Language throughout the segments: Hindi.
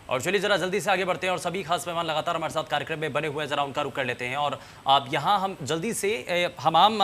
और चलिए जरा जल्दी से आगे बढ़ते हैं और सभी खास मेहमान लगातार हमारे साथ कार्यक्रम में बने हुए हैं, जरा उनका रुख कर लेते हैं। और अब यहाँ हम जल्दी से हमाम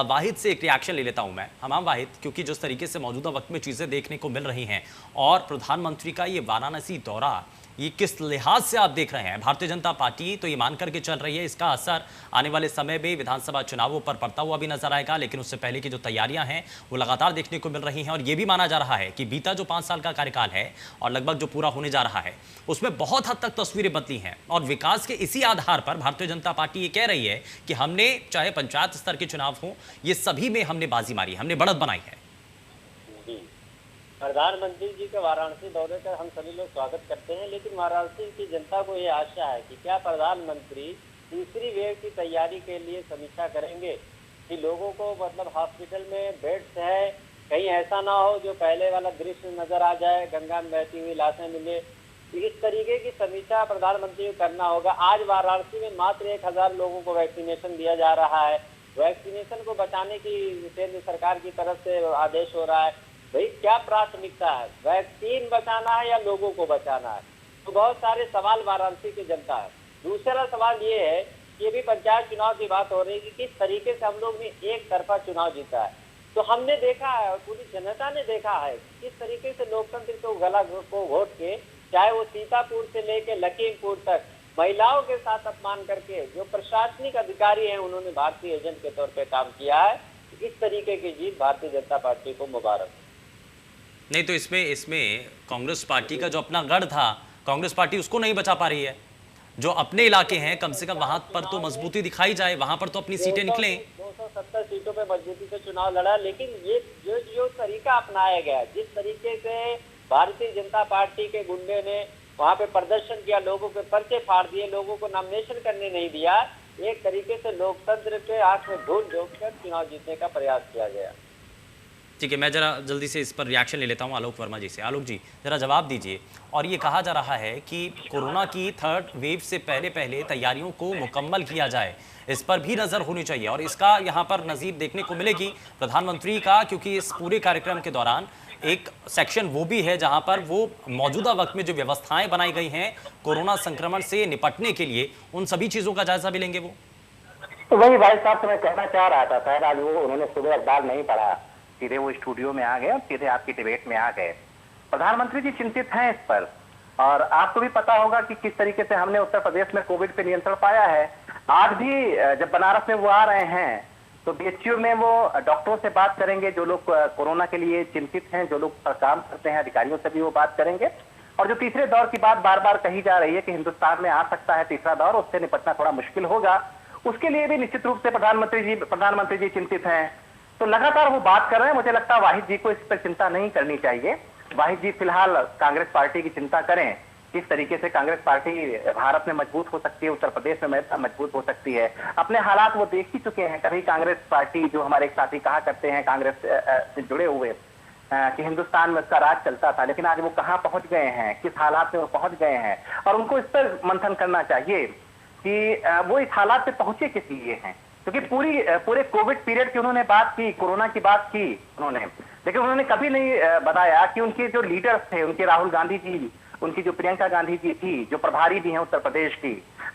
वाहिद से एक रिएक्शन ले लेता हूँ मैं। हमाम वाहिद, क्योंकि जिस तरीके से मौजूदा वक्त में चीज़ें देखने को मिल रही हैं और प्रधानमंत्री का ये वाराणसी दौरा, ये किस लिहाज से आप देख रहे हैं? भारतीय जनता पार्टी तो ये मान करके चल रही है इसका असर आने वाले समय में विधानसभा चुनावों पर पड़ता हुआ भी नजर आएगा, लेकिन उससे पहले की जो तैयारियां हैं वो लगातार देखने को मिल रही हैं। और ये भी माना जा रहा है कि बीता जो 5 साल का कार्यकाल है और लगभग जो पूरा होने जा रहा है उसमें बहुत हद तक तस्वीरें बदली हैं। और विकास के इसी आधार पर भारतीय जनता पार्टी ये कह रही है कि हमने, चाहे पंचायत स्तर के चुनाव हो, ये सभी में हमने बाजी मारी, हमने बढ़त बनाई है। प्रधानमंत्री जी के वाराणसी दौरे का हम सभी लोग स्वागत करते हैं, लेकिन वाराणसी की जनता को ये आशा है कि क्या प्रधानमंत्री तीसरी वेव की तैयारी के लिए समीक्षा करेंगे कि लोगों को मतलब हॉस्पिटल में बेड्स है, कहीं ऐसा ना हो जो पहले वाला दृश्य नजर आ जाए, गंगा में बहती हुई लाशें मिले। इस तरीके की समीक्षा प्रधानमंत्री को करना होगा। आज वाराणसी में मात्र 1000 लोगों को वैक्सीनेशन दिया जा रहा है। वैक्सीनेशन को बचाने की केंद्र सरकार की तरफ से आदेश हो रहा है। भाई क्या प्राथमिकता है, वैक्सीन बचाना है या लोगों को बचाना है? तो बहुत सारे सवाल वाराणसी की जनता है। दूसरा सवाल ये है कि ये भी पंचायत चुनाव की बात हो रही है कि किस तरीके से हम लोग ने एक तरफा चुनाव जीता है। तो हमने देखा है और पूरी जनता ने देखा है किस तरीके से लोकतंत्र को गला को घोट के, चाहे वो सीतापुर से लेके लखीमपुर तक महिलाओं के साथ अपमान करके जो प्रशासनिक अधिकारी हैं उन्होंने भारतीय एजेंट के तौर पे काम किया है। इस तरीके की जीत भारतीय जनता पार्टी को मुबारक। नहीं तो इसमें कांग्रेस पार्टी का जो अपना गढ़ था, कांग्रेस पार्टी उसको नहीं बचा पा रही है। जो अपने इलाके हैं कम से कम वहां पर तो मजबूती दिखाई जाए, वहां पर तो अपनी सीटें निकलें। 270 सीटों पे मजबूती से चुनाव लड़ा, लेकिन ये जो तरीका अपनाया गया, जिस तरीके से भारतीय जनता पार्टी के गुंडे ने वहां पे प्रदर्शन किया, लोगों के पर्चे फाड़ दिए, लोगों को नॉमिनेशन करने नहीं दिया, एक तरीके से लोकतंत्र के आंख में धूल झोंक कर चुनाव जीतने का प्रयास किया गया। ठीक है, मैं जरा जल्दी से इस पर रिएक्शन ले लेता हूं आलोक वर्मा जी से। आलोक जी जरा जवाब दीजिए। और ये कहा जा रहा है कि कोरोना की 3rd वेव से पहले तैयारियों को मुकम्मल किया जाए, इस पर भी नजर होनी चाहिए। और इसका यहाँ पर नज़ीर देखने को मिलेगी प्रधानमंत्री का, क्योंकि इस पूरे कार्यक्रम के दौरान एक सेक्शन वो भी है जहां पर वो मौजूदा वक्त में जो व्यवस्थाएं बनाई गई हैं कोरोना संक्रमण से निपटने के लिए, उन सभी चीजों का जायजा भी लेंगे वो। तो वही भाई साहब से मैं कहना चाह रहा था, शायद आज वो उन्होंने सुबह अखबार नहीं पढ़ा, सीधे वो स्टूडियो में आ गए और सीधे आपकी डिबेट में आ गए। प्रधानमंत्री जी चिंतित हैं इस पर, और आपको भी पता होगा कि किस तरीके से हमने उत्तर प्रदेश में कोविड पे नियंत्रण पाया है। आज भी जब बनारस में वो आ रहे हैं तो बीएचयू में वो डॉक्टरों से बात करेंगे, जो लोग कोरोना के लिए चिंतित हैं, जो लोग काम करते हैं, अधिकारियों से भी वो बात करेंगे। और जो तीसरे दौर की बात बार बार कही जा रही है कि हिंदुस्तान में आ सकता है तीसरा दौर, उससे निपटना थोड़ा मुश्किल होगा, उसके लिए भी निश्चित रूप से प्रधानमंत्री जी चिंतित हैं। तो लगातार वो बात कर रहे हैं। मुझे लगता है वाहिद जी को इस पर चिंता नहीं करनी चाहिए। वाहिद जी फिलहाल कांग्रेस पार्टी की चिंता करें, किस तरीके से कांग्रेस पार्टी भारत में मजबूत हो सकती है, उत्तर प्रदेश में मजबूत हो सकती है। अपने हालात वो देख ही चुके हैं। कभी कांग्रेस पार्टी, जो हमारे एक साथी कहा करते हैं कांग्रेस से जुड़े हुए, कि हिंदुस्तान में उसका राज चलता था, लेकिन आज वो कहाँ पहुंच गए हैं, किस हालात में वो पहुंच गए हैं। और उनको इस पर मंथन करना चाहिए कि वो इस हालात पे पहुंचे किस लिए हैं। क्योंकि पूरे कोविड पीरियड की उन्होंने बात की, कोरोना की बात की उन्होंने, लेकिन उन्होंने कभी नहीं बताया कि उनके जो लीडर्स थे, उनके राहुल गांधी जी, उनकी जो प्रियंका गांधी जी थी, जो प्रभारी भी हैं उत्तर प्रदेश की,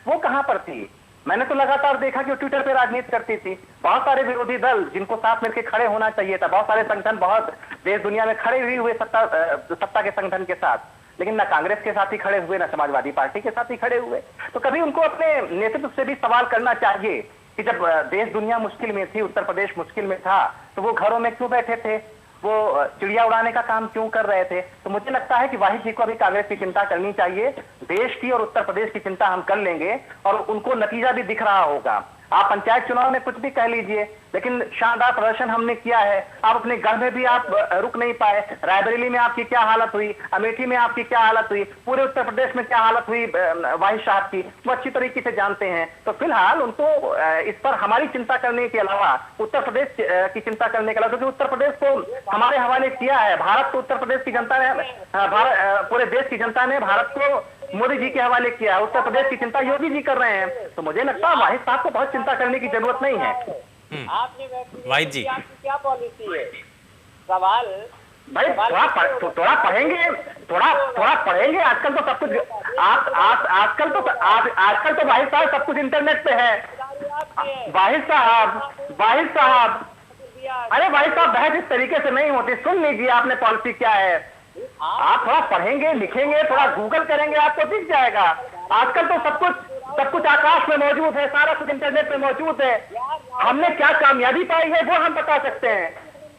वो कहां पर थी। मैंने तो लगातार देखा कि वो ट्विटर पे राजनीति करती थी। बहुत सारे विरोधी दल जिनको साथ मिलकर खड़े होना चाहिए था, बहुत सारे संगठन बहुत देश दुनिया में खड़े भी हुए सत्ता के संगठन के साथ, लेकिन ना कांग्रेस के साथ ही खड़े हुए, ना समाजवादी पार्टी के साथ ही खड़े हुए। तो कभी उनको अपने नेतृत्व से भी सवाल करना चाहिए कि जब देश दुनिया मुश्किल में थी, उत्तर प्रदेश मुश्किल में था, तो वो घरों में क्यों बैठे थे, वो चिड़िया उड़ाने का काम क्यों कर रहे थे। तो मुझे लगता है कि वाहिद जी को अभी कांग्रेस की चिंता करनी चाहिए। देश की और उत्तर प्रदेश की चिंता हम कर लेंगे और उनको नतीजा भी दिख रहा होगा। आप पंचायत चुनाव में कुछ भी कह लीजिए, लेकिन शानदार प्रदर्शन हमने किया है। आप अपने गढ़ में भी आप रुक नहीं पाए। रायबरेली में आपकी क्या हालत हुई, अमेठी में आपकी क्या हालत हुई, पूरे उत्तर प्रदेश में क्या हालत हुई वाहिद साहब की, वो अच्छी तरीके से जानते हैं। तो फिलहाल उनको इस पर हमारी चिंता करने के अलावा, उत्तर प्रदेश की चिंता करने के अलावा, क्योंकि उत्तर प्रदेश को हमारे हवाले किया है भारत को, उत्तर प्रदेश की जनता ने, पूरे देश की जनता ने भारत को मोदी जी के हवाले किया। उत्तर प्रदेश की चिंता योगी जी कर रहे हैं। तो मुझे लगता है वाहिद साहब को बहुत चिंता करने की जरूरत नहीं है। आपने वाहिद जी, आपकी क्या पॉलिसी है? सवाल भाई थोड़ा पढ़ेंगे, थोड़ा पढ़ेंगे। आजकल तो सब कुछ आजकल तो वाहिद साहब सब कुछ इंटरनेट पे है। वाहिद साहब, अरे वाहिद साहब, बहस इस तरीके से नहीं होती। सुन लीजिए आपने पॉलिसी क्या है। आप थोड़ा पढ़ेंगे, लिखेंगे, थोड़ा गूगल करेंगे, आपको दिख जाएगा। आजकल तो सब कुछ आकाश में मौजूद है, सारा कुछ इंटरनेट पे मौजूद है। हमने क्या कामयाबी पाई है वो हम बता सकते हैं।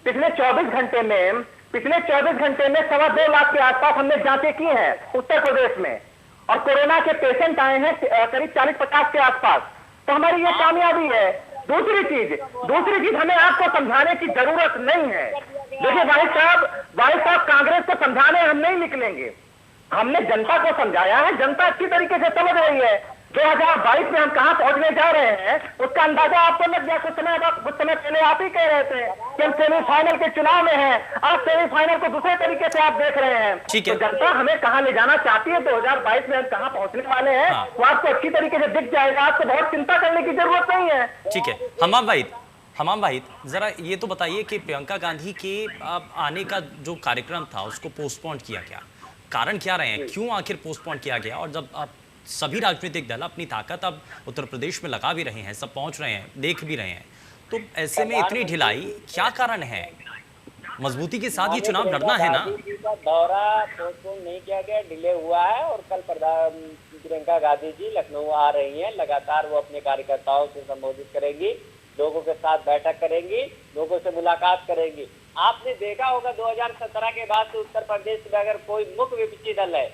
पिछले 24 घंटे में 2.25 लाख के आसपास हमने जांचें की हैं उत्तर प्रदेश में, और कोरोना के पेशेंट आए हैं करीब 40-50 के आसपास। तो हमारी ये कामयाबी है। दूसरी चीज हमें आपको समझाने की जरूरत नहीं है। देखिए वाहिद साहब, कांग्रेस को समझाने हम नहीं निकलेंगे। हमने जनता को समझाया है, जनता अच्छी तरीके से समझ रही है। 2022 में हम कहां पहुंचने जा रहे हैं उसका अंदाजा आपको लग गया। कुछ समय पहले आप ही कह रहे थे कि हम सेमीफाइनल के चुनाव में हैं। आज सेमीफाइनल को दूसरे तरीके से आप देख रहे हैं। ठीक है। तो जनता हमें कहां ले जाना चाहती है, 2022 में हम कहां पहुंचने वाले हैं, वो आपको अच्छी तरीके से दिख जाएगा। आपको बहुत चिंता करने की जरूरत नहीं है। ठीक है। हमाम वाहिद, जरा ये तो बताइए कि प्रियंका गांधी के आने का जो कार्यक्रम था उसको पोस्टपोन किया गया, कारण क्या रहे हैं, क्यों आखिर पोस्टपोन किया गया? और जब आप सभी राजनीतिक दल अपनी ताकत अब उत्तर प्रदेश में लगा भी रहे हैं, सब पहुंच रहे हैं, देख भी रहे हैं, तो ऐसे में इतनी ढिलाई क्या कारण है? मजबूती के साथ ये चुनाव लड़ना है ना। दौरा पोस्टपोन नहीं किया गया, डिले हुआ है। और कल प्रियंका गांधी जी लखनऊ आ रही हैं। लगातार वो अपने कार्यकर्ताओं से संबोधित करेंगी, लोगों के साथ बैठक करेंगी, लोगों से मुलाकात करेंगी। आपने देखा होगा 2017 के बाद से उत्तर प्रदेश में अगर कोई मुख्य विपक्षी दल है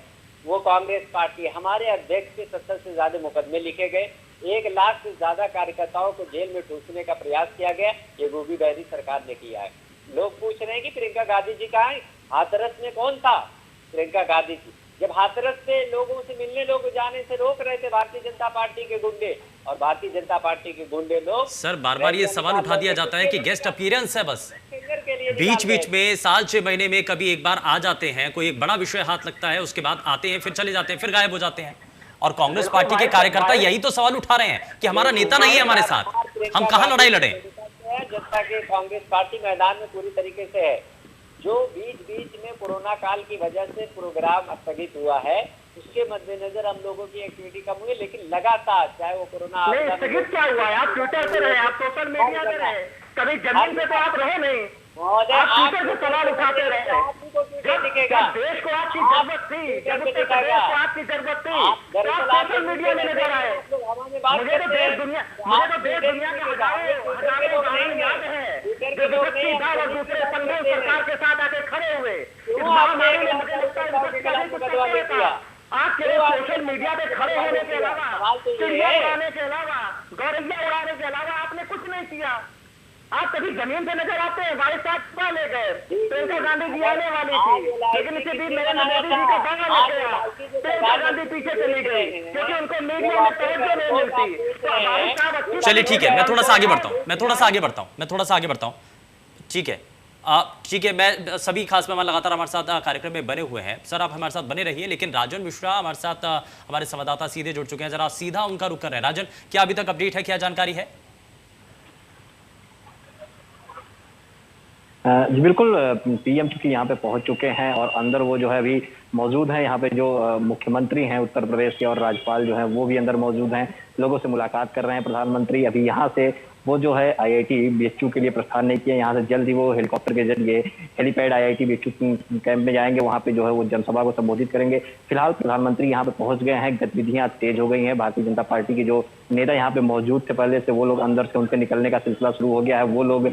वो कांग्रेस पार्टी। हमारे अध्यक्ष के 70 से ज्यादा मुकदमे लिखे गए, 1 लाख से ज्यादा कार्यकर्ताओं को जेल में ठूसने का प्रयास किया गया। ये गोभी बैरी सरकार ने किया है। लोग पूछ रहे हैं कि प्रियंका गांधी जी कहाँ है? हाथरस में कौन था? प्रियंका गांधी जी जब हाथरस से लोगों से मिलने, लोग जाने से रोक रहे थे भारतीय जनता पार्टी के गुंडे, और भारतीय जनता पार्टी के गुंडे लोग। सर बार ये सवाल उठा दिया जाता है कि गेस्ट अपीयरेंस है, बस बीच में साल 6 महीने में कभी एक बार आ जाते हैं, कोई एक बड़ा विषय हाथ लगता है, उसके बाद आते हैं, फिर चले जाते हैं, फिर गायब हो जाते हैं। और कांग्रेस पार्टी के कार्यकर्ता यही तो सवाल उठा रहे हैं कि हमारा नेता नहीं है हमारे साथ, हम कहां लड़ाई लड़े। जनता के कांग्रेस पार्टी मैदान में पूरी तरीके से है। जो बीच में कोरोना काल की वजह से प्रोग्राम स्थगित हुआ है, उसके मद्देनजर हम लोगों की एक्टिविटी कम हुई, लेकिन लगातार चाहे वो कोरोना स्थगित क्या हुआ है? आप ट्विटर पे रहे, आप सोशल मीडिया पे रहे, कभी जमीन पे तो आप रहे नहीं। आप ट्विटर से सवाल उठाते रहे। देश को आपकी जरूरत थी, जब उत्तर प्रदेश को आपकी जरूरत थी, तो आप सोशल मीडिया में नजर आए। मुझे तो देश दुनिया के हजारों उदाहरण याद है जो विपक्षी दल और दूसरे संघों सरकार के साथ आके खड़े हुए। इस महामारी में मुझे लगता है विपक्ष का भी कुछ करते था। आप केवल सोशल मीडिया पे खड़े होने के अलावा, चिड़िया उड़ाने के अलावा, गौरैया उड़ाने के अलावा आपने कुछ नहीं किया। आप कभी जमीन पे नजर आते हैं? वाहिद साहब छुपा ले गए। प्रियंका गांधी जी आने वाली थी, लेकिन इसी बीच नरेंद्र मोदी जी का गाना लग गया। प्रियंका गांधी पीछे चली गई क्योंकि उनको मीडिया में तवज्जो नहीं मिलती। तो वाहिद साहब अच्छी, चलिए ठीक है, मैं थोड़ा सा आगे बढ़ता हूँ। ठीक है, मैं सभी खास मेहमान लगातार हमारे साथ कार्यक्रम में बने हुए हैं। सर आप हमारे साथ बने रहिए, लेकिन राजन मिश्रा हमारे साथ हमारे संवाददाता सीधे जुड़ चुके हैं, जरा सीधा उनका रुख कर रहे हैं। राजन, क्या अभी तक अपडेट है, क्या जानकारी है? जी बिल्कुल, पीएम चूंकि यहाँ पे पहुंच चुके हैं और अंदर वो जो है अभी मौजूद है। यहाँ पे जो मुख्यमंत्री हैं उत्तर प्रदेश के और राज्यपाल जो हैं वो भी अंदर मौजूद हैं, लोगों से मुलाकात कर रहे हैं। प्रधानमंत्री अभी यहाँ से वो जो है IIT BHU के लिए प्रस्थान नहीं किया। यहाँ से जल्द ही वो हेलीकॉप्टर के जरिए हेलीपैड IIT BHU कैंप में जाएंगे, वहाँ पे जो है वो जनसभा को संबोधित करेंगे। फिलहाल प्रधानमंत्री यहाँ पे पहुंच गए हैं, गतिविधियां तेज हो गई हैं। भारतीय जनता पार्टी के जो नेता यहाँ पे मौजूद थे पहले से, वो लोग अंदर से उनके निकलने का सिलसिला शुरू हो गया है। वो लोग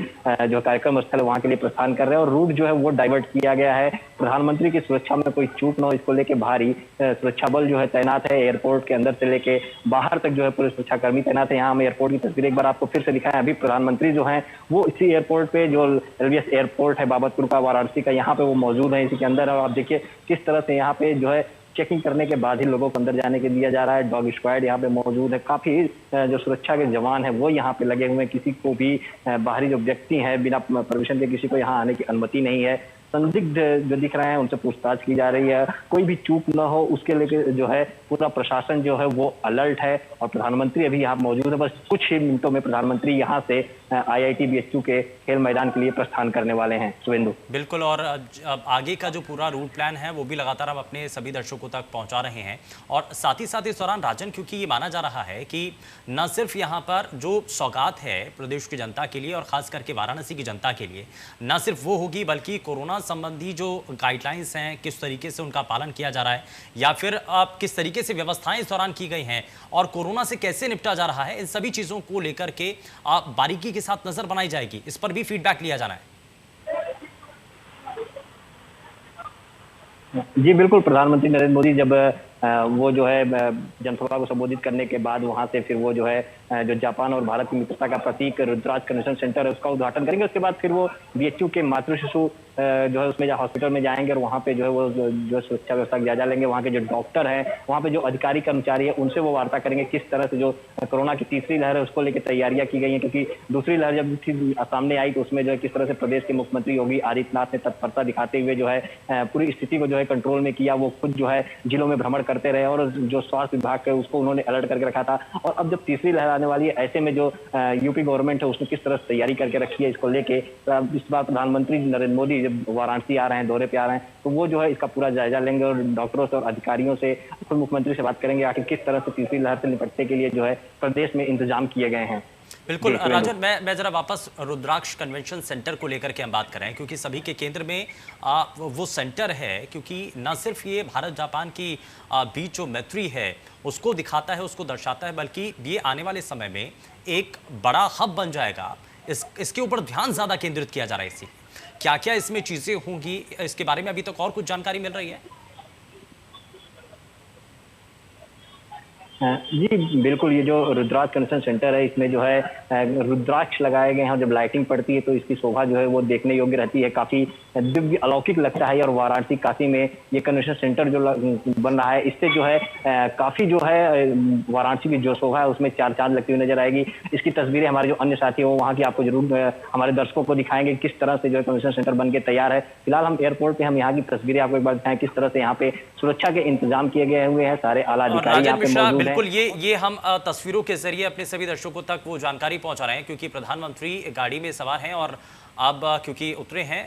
जो कार्यक्रम स्थल वहाँ के लिए प्रस्थान कर रहे हैं और रूट जो है वो डाइवर्ट किया गया है। प्रधानमंत्री की सुरक्षा में कोई चूक न हो, इसको लेके भारी सुरक्षा बल जो है तैनात है। एयरपोर्ट के अंदर से लेके बाहर तक जो है पूरे सुरक्षाकर्मी तैनात है। यहाँ हम एयरपोर्ट की तस्वीर एक बार आपको फिर से दिखाएं। अभी प्रधानमंत्री जो है वो इसी एयरपोर्ट पे, जो LVS एयरपोर्ट है बाबतपुर का, वाराणसी का, यहाँ पे वो मौजूद है, इसी के अंदर है। और आप देखिए किस तरह से यहाँ पे जो है चेकिंग करने के बाद ही लोगों को अंदर जाने के दिया जा रहा है। डॉग स्क्वाड यहाँ पे मौजूद है, काफी जो सुरक्षा के जवान है वो यहाँ पे लगे हुए हैं। किसी को भी बाहरी जो व्यक्ति है बिना परमिशन के किसी को यहाँ आने की अनुमति नहीं है। संदिग्ध जो दिख रहे हैं उनसे पूछताछ की जा रही है, कोई भी चूक न हो उसके लेके जो है पूरा प्रशासन जो है वो अलर्ट है। और प्रधानमंत्री अभी यहाँ मौजूद है, बस कुछ ही मिनटों में प्रधानमंत्री यहाँ से IIT BHU के खेल मैदान के लिए प्रस्थान करने वाले हैं। शुभेंदु। बिल्कुल, और अब आगे का जो पूरा रूट प्लान है वो भी लगातार हम अपने सभी दर्शकों तक पहुंचा रहे हैं। और साथ ही साथ इस दौरान राजन, क्योंकि ये माना जा रहा है कि न सिर्फ यहाँ पर जो सौगात है प्रदेश की जनता के लिए और खास करके वाराणसी की जनता के लिए, न सिर्फ वो होगी बल्कि कोरोना संबंधी जो गाइडलाइंस हैं किस तरीके से उनका पालन किया जा रहा है या फिर अब किस तरीके से व्यवस्थाएं इस दौरान की गई हैं और कोरोना से कैसे निपटा जा रहा है, इन सभी चीज़ों को लेकर के बारीकी के साथ नजर बनाई जाएगी। इस पर भी फीडबैक लिया जाना है। जी बिल्कुल, प्रधानमंत्री नरेंद्र मोदी जब वो जो है जनसभा को संबोधित करने के बाद वहां से फिर वो जो है जो जापान और भारत की मित्रता का प्रतीक रुद्राक्ष कन्वेंशन सेंटर है उसका उद्घाटन करेंगे। उसके बाद फिर वो BHU के मातृ शिशु जो है उसमें हॉस्पिटल में जाएंगे और वहाँ पे जो है वो जो सुरक्षा व्यवस्था का जायजा लेंगे। वहाँ के जो डॉक्टर हैं, वहाँ पे जो अधिकारी कर्मचारी है, उनसे वो वार्ता करेंगे किस तरह से जो कोरोना की तीसरी लहर है उसको लेकर तैयारियां की गई हैं, क्योंकि दूसरी लहर जब सामने आई तो उसमें जो है किस तरह से प्रदेश के मुख्यमंत्री योगी आदित्यनाथ ने तत्परता दिखाते हुए जो है पूरी स्थिति को जो है कंट्रोल में किया। वो खुद जो है जिलों में भ्रमण करते रहे और जो स्वास्थ्य विभाग है उसको उन्होंने अलर्ट करके रखा था। और अब जब तीसरी लहर आने वाली है, ऐसे में जो यूपी गवर्नमेंट है उसने किस तरह से तैयारी करके रखी है इसको लेके, इस बार प्रधानमंत्री नरेंद्र मोदी जब वाराणसी आ रहे हैं, दौरे पे आ रहे हैं, तो वो जो है इसका पूरा जायजा लेंगे और डॉक्टरों से और अधिकारियों से, खुद मुख्यमंत्री से बात करेंगे आखिर किस तरह से तीसरी लहर से निपटने के लिए जो है प्रदेश में इंतजाम किए गए हैं। बिल्कुल राजन, मैं जरा वापस रुद्राक्ष कन्वेंशन सेंटर को लेकर के हम बात करें, क्योंकि सभी के केंद्र में वो सेंटर है, क्योंकि न सिर्फ ये भारत जापान की बीच जो मैत्री है उसको दिखाता है, उसको दर्शाता है, बल्कि ये आने वाले समय में एक बड़ा हब बन जाएगा। इसके ऊपर ध्यान ज़्यादा केंद्रित किया जा रहा है। इसी क्या क्या इसमें चीज़ें होंगी, इसके बारे में अभी तक और कुछ जानकारी मिल रही है? जी बिल्कुल, ये जो रुद्राक्ष कन्वेंशन सेंटर है इसमें जो है रुद्राक्ष लगाए गए हैं और जब लाइटिंग पड़ती है तो इसकी शोभा जो है वो देखने योग्य रहती है, काफी दिव्य अलौकिक लगता है। और वाराणसी काशी में ये कन्वेंशन सेंटर जो बन रहा है इससे जो है काफी जो है वाराणसी की जो शोभा है उसमें चार चांद लगती हुई नजर आएगी। इसकी तस्वीरें हमारे जो अन्य साथी हो वहाँ की आपको जरूर हमारे दर्शकों को दिखाएंगे किस तरह से जो है कन्वेंशन सेंटर बन के तैयार है। फिलहाल हम एयरपोर्ट पे हम यहाँ की तस्वीरें आपको एक बार दिखाएं किस तरह से यहाँ पे सुरक्षा के इंतजाम किए गए हुए हैं, सारे आला अधिकारी यहाँ पे मौजूद हैं। बिल्कुल, ये हम तस्वीरों के जरिए अपने सभी दर्शकों तक वो जानकारी पहुंचा रहे हैं, क्योंकि प्रधानमंत्री गाड़ी में सवार हैं और अब क्योंकि उतरे हैं,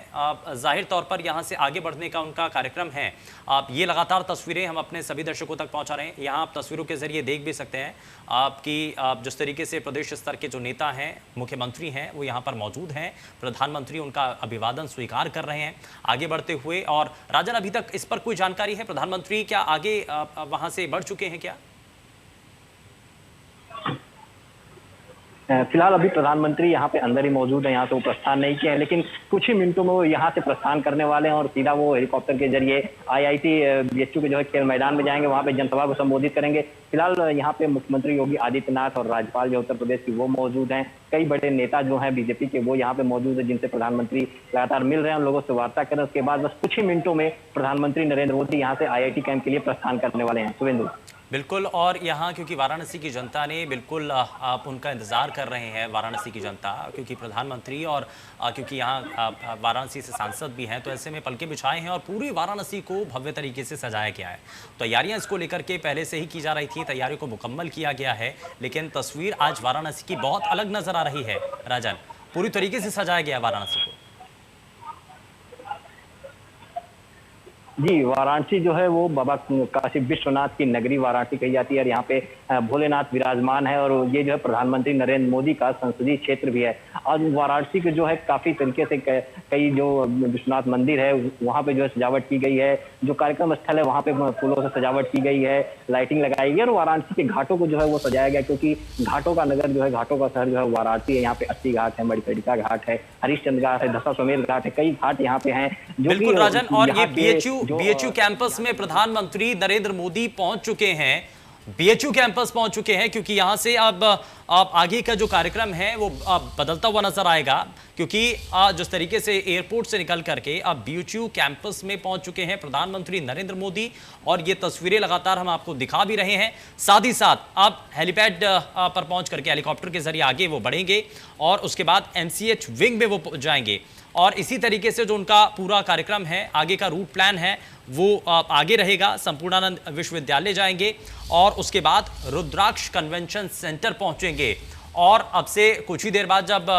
जाहिर तौर पर यहां से आगे बढ़ने का उनका कार्यक्रम है। आप ये लगातार तस्वीरें हम अपने सभी दर्शकों तक पहुंचा रहे हैं। यहां आप तस्वीरों के जरिए देख भी सकते हैं आपकी जिस तरीके से प्रदेश स्तर के जो नेता हैं, मुख्यमंत्री हैं, वो यहाँ पर मौजूद हैं। प्रधानमंत्री उनका अभिवादन स्वीकार कर रहे हैं आगे बढ़ते हुए। और राजन, अभी तक इस पर कोई जानकारी है? प्रधानमंत्री क्या आगे वहां से बढ़ चुके हैं क्या? फिलहाल अभी प्रधानमंत्री यहाँ पे अंदर ही मौजूद है, यहाँ से वो प्रस्थान नहीं किए हैं, लेकिन कुछ ही मिनटों में वो यहाँ से प्रस्थान करने वाले हैं और सीधा वो हेलीकॉप्टर के जरिए IIT BHU के जो है खेल मैदान में जाएंगे, वहाँ पे जनसभा को संबोधित करेंगे। फिलहाल यहाँ पे मुख्यमंत्री योगी आदित्यनाथ और राज्यपाल जो उत्तर प्रदेश की वो मौजूद हैं। कई बड़े नेता जो हैं बीजेपी के वो यहाँ पे मौजूद है जिनसे प्रधानमंत्री लगातार मिल रहे हैं, उन लोगों से वार्ता करें। उसके बाद बस कुछ ही मिनटों में प्रधानमंत्री नरेंद्र मोदी यहाँ से IIT कैंप के लिए प्रस्थान करने वाले हैं। शुभेंदु। बिल्कुल, और यहाँ क्योंकि वाराणसी की जनता ने बिल्कुल आप उनका इंतज़ार कर रहे हैं, वाराणसी की जनता, क्योंकि प्रधानमंत्री और क्योंकि यहाँ वाराणसी से सांसद भी हैं, तो ऐसे में पलके बिछाए हैं और पूरी वाराणसी को भव्य तरीके से सजाया गया है। तैयारियाँ इसको लेकर के पहले से ही की जा रही थी, तैयारियों को मुकम्मल किया गया है, लेकिन तस्वीर आज वाराणसी की बहुत अलग नज़र आ रही है। राजन, पूरी तरीके से सजाया गया वाराणसी को। जी, वाराणसी जो है वो बाबा काशी विश्वनाथ की नगरी वाराणसी कही जाती है और यहाँ पे भोलेनाथ विराजमान है और ये जो है प्रधानमंत्री नरेंद्र मोदी का संसदीय क्षेत्र भी है। और वाराणसी के जो है काफी तरीके से कई जो विश्वनाथ मंदिर है वहाँ पे जो है सजावट की गई है, जो कार्यक्रम स्थल है वहाँ पे फूलों से सजावट की गई है, लाइटिंग लगाई गई है और वाराणसी के घाटों को जो है वो सजाया गया, क्योंकि घाटों का नगर जो है, घाटों का शहर जो है वाराणसी है। यहाँ पे 80 घाट है, मणिकर्णिका घाट है, हरिश्चंद्र घाट है, दशाश्वमेध घाट है, कई घाट यहाँ पे हैं। बिल्कुल राजन, और ये BHU कैंपस में प्रधानमंत्री नरेंद्र मोदी पहुंच चुके हैं, BHU कैंपस पहुंच चुके हैं, क्योंकि यहां से अब आगे का जो कार्यक्रम है वो बदलता हुआ नजर आएगा, क्योंकि जिस तरीके से एयरपोर्ट से निकल करके अब BHU कैंपस में पहुंच चुके हैं प्रधानमंत्री नरेंद्र मोदी। और ये तस्वीरें लगातार हम आपको दिखा भी रहे हैं, साथ ही साथ अब हेलीपैड पर पहुंच करके हेलीकॉप्टर के जरिए आगे वो बढ़ेंगे और उसके बाद MCH विंग में वो जाएंगे। और इसी तरीके से जो उनका पूरा कार्यक्रम है, आगे का रूट प्लान है, वो आगे रहेगा। संपूर्णानंद विश्वविद्यालय जाएंगे और उसके बाद रुद्राक्ष कन्वेंशन सेंटर पहुंचेंगे और अब से कुछ ही देर बाद जब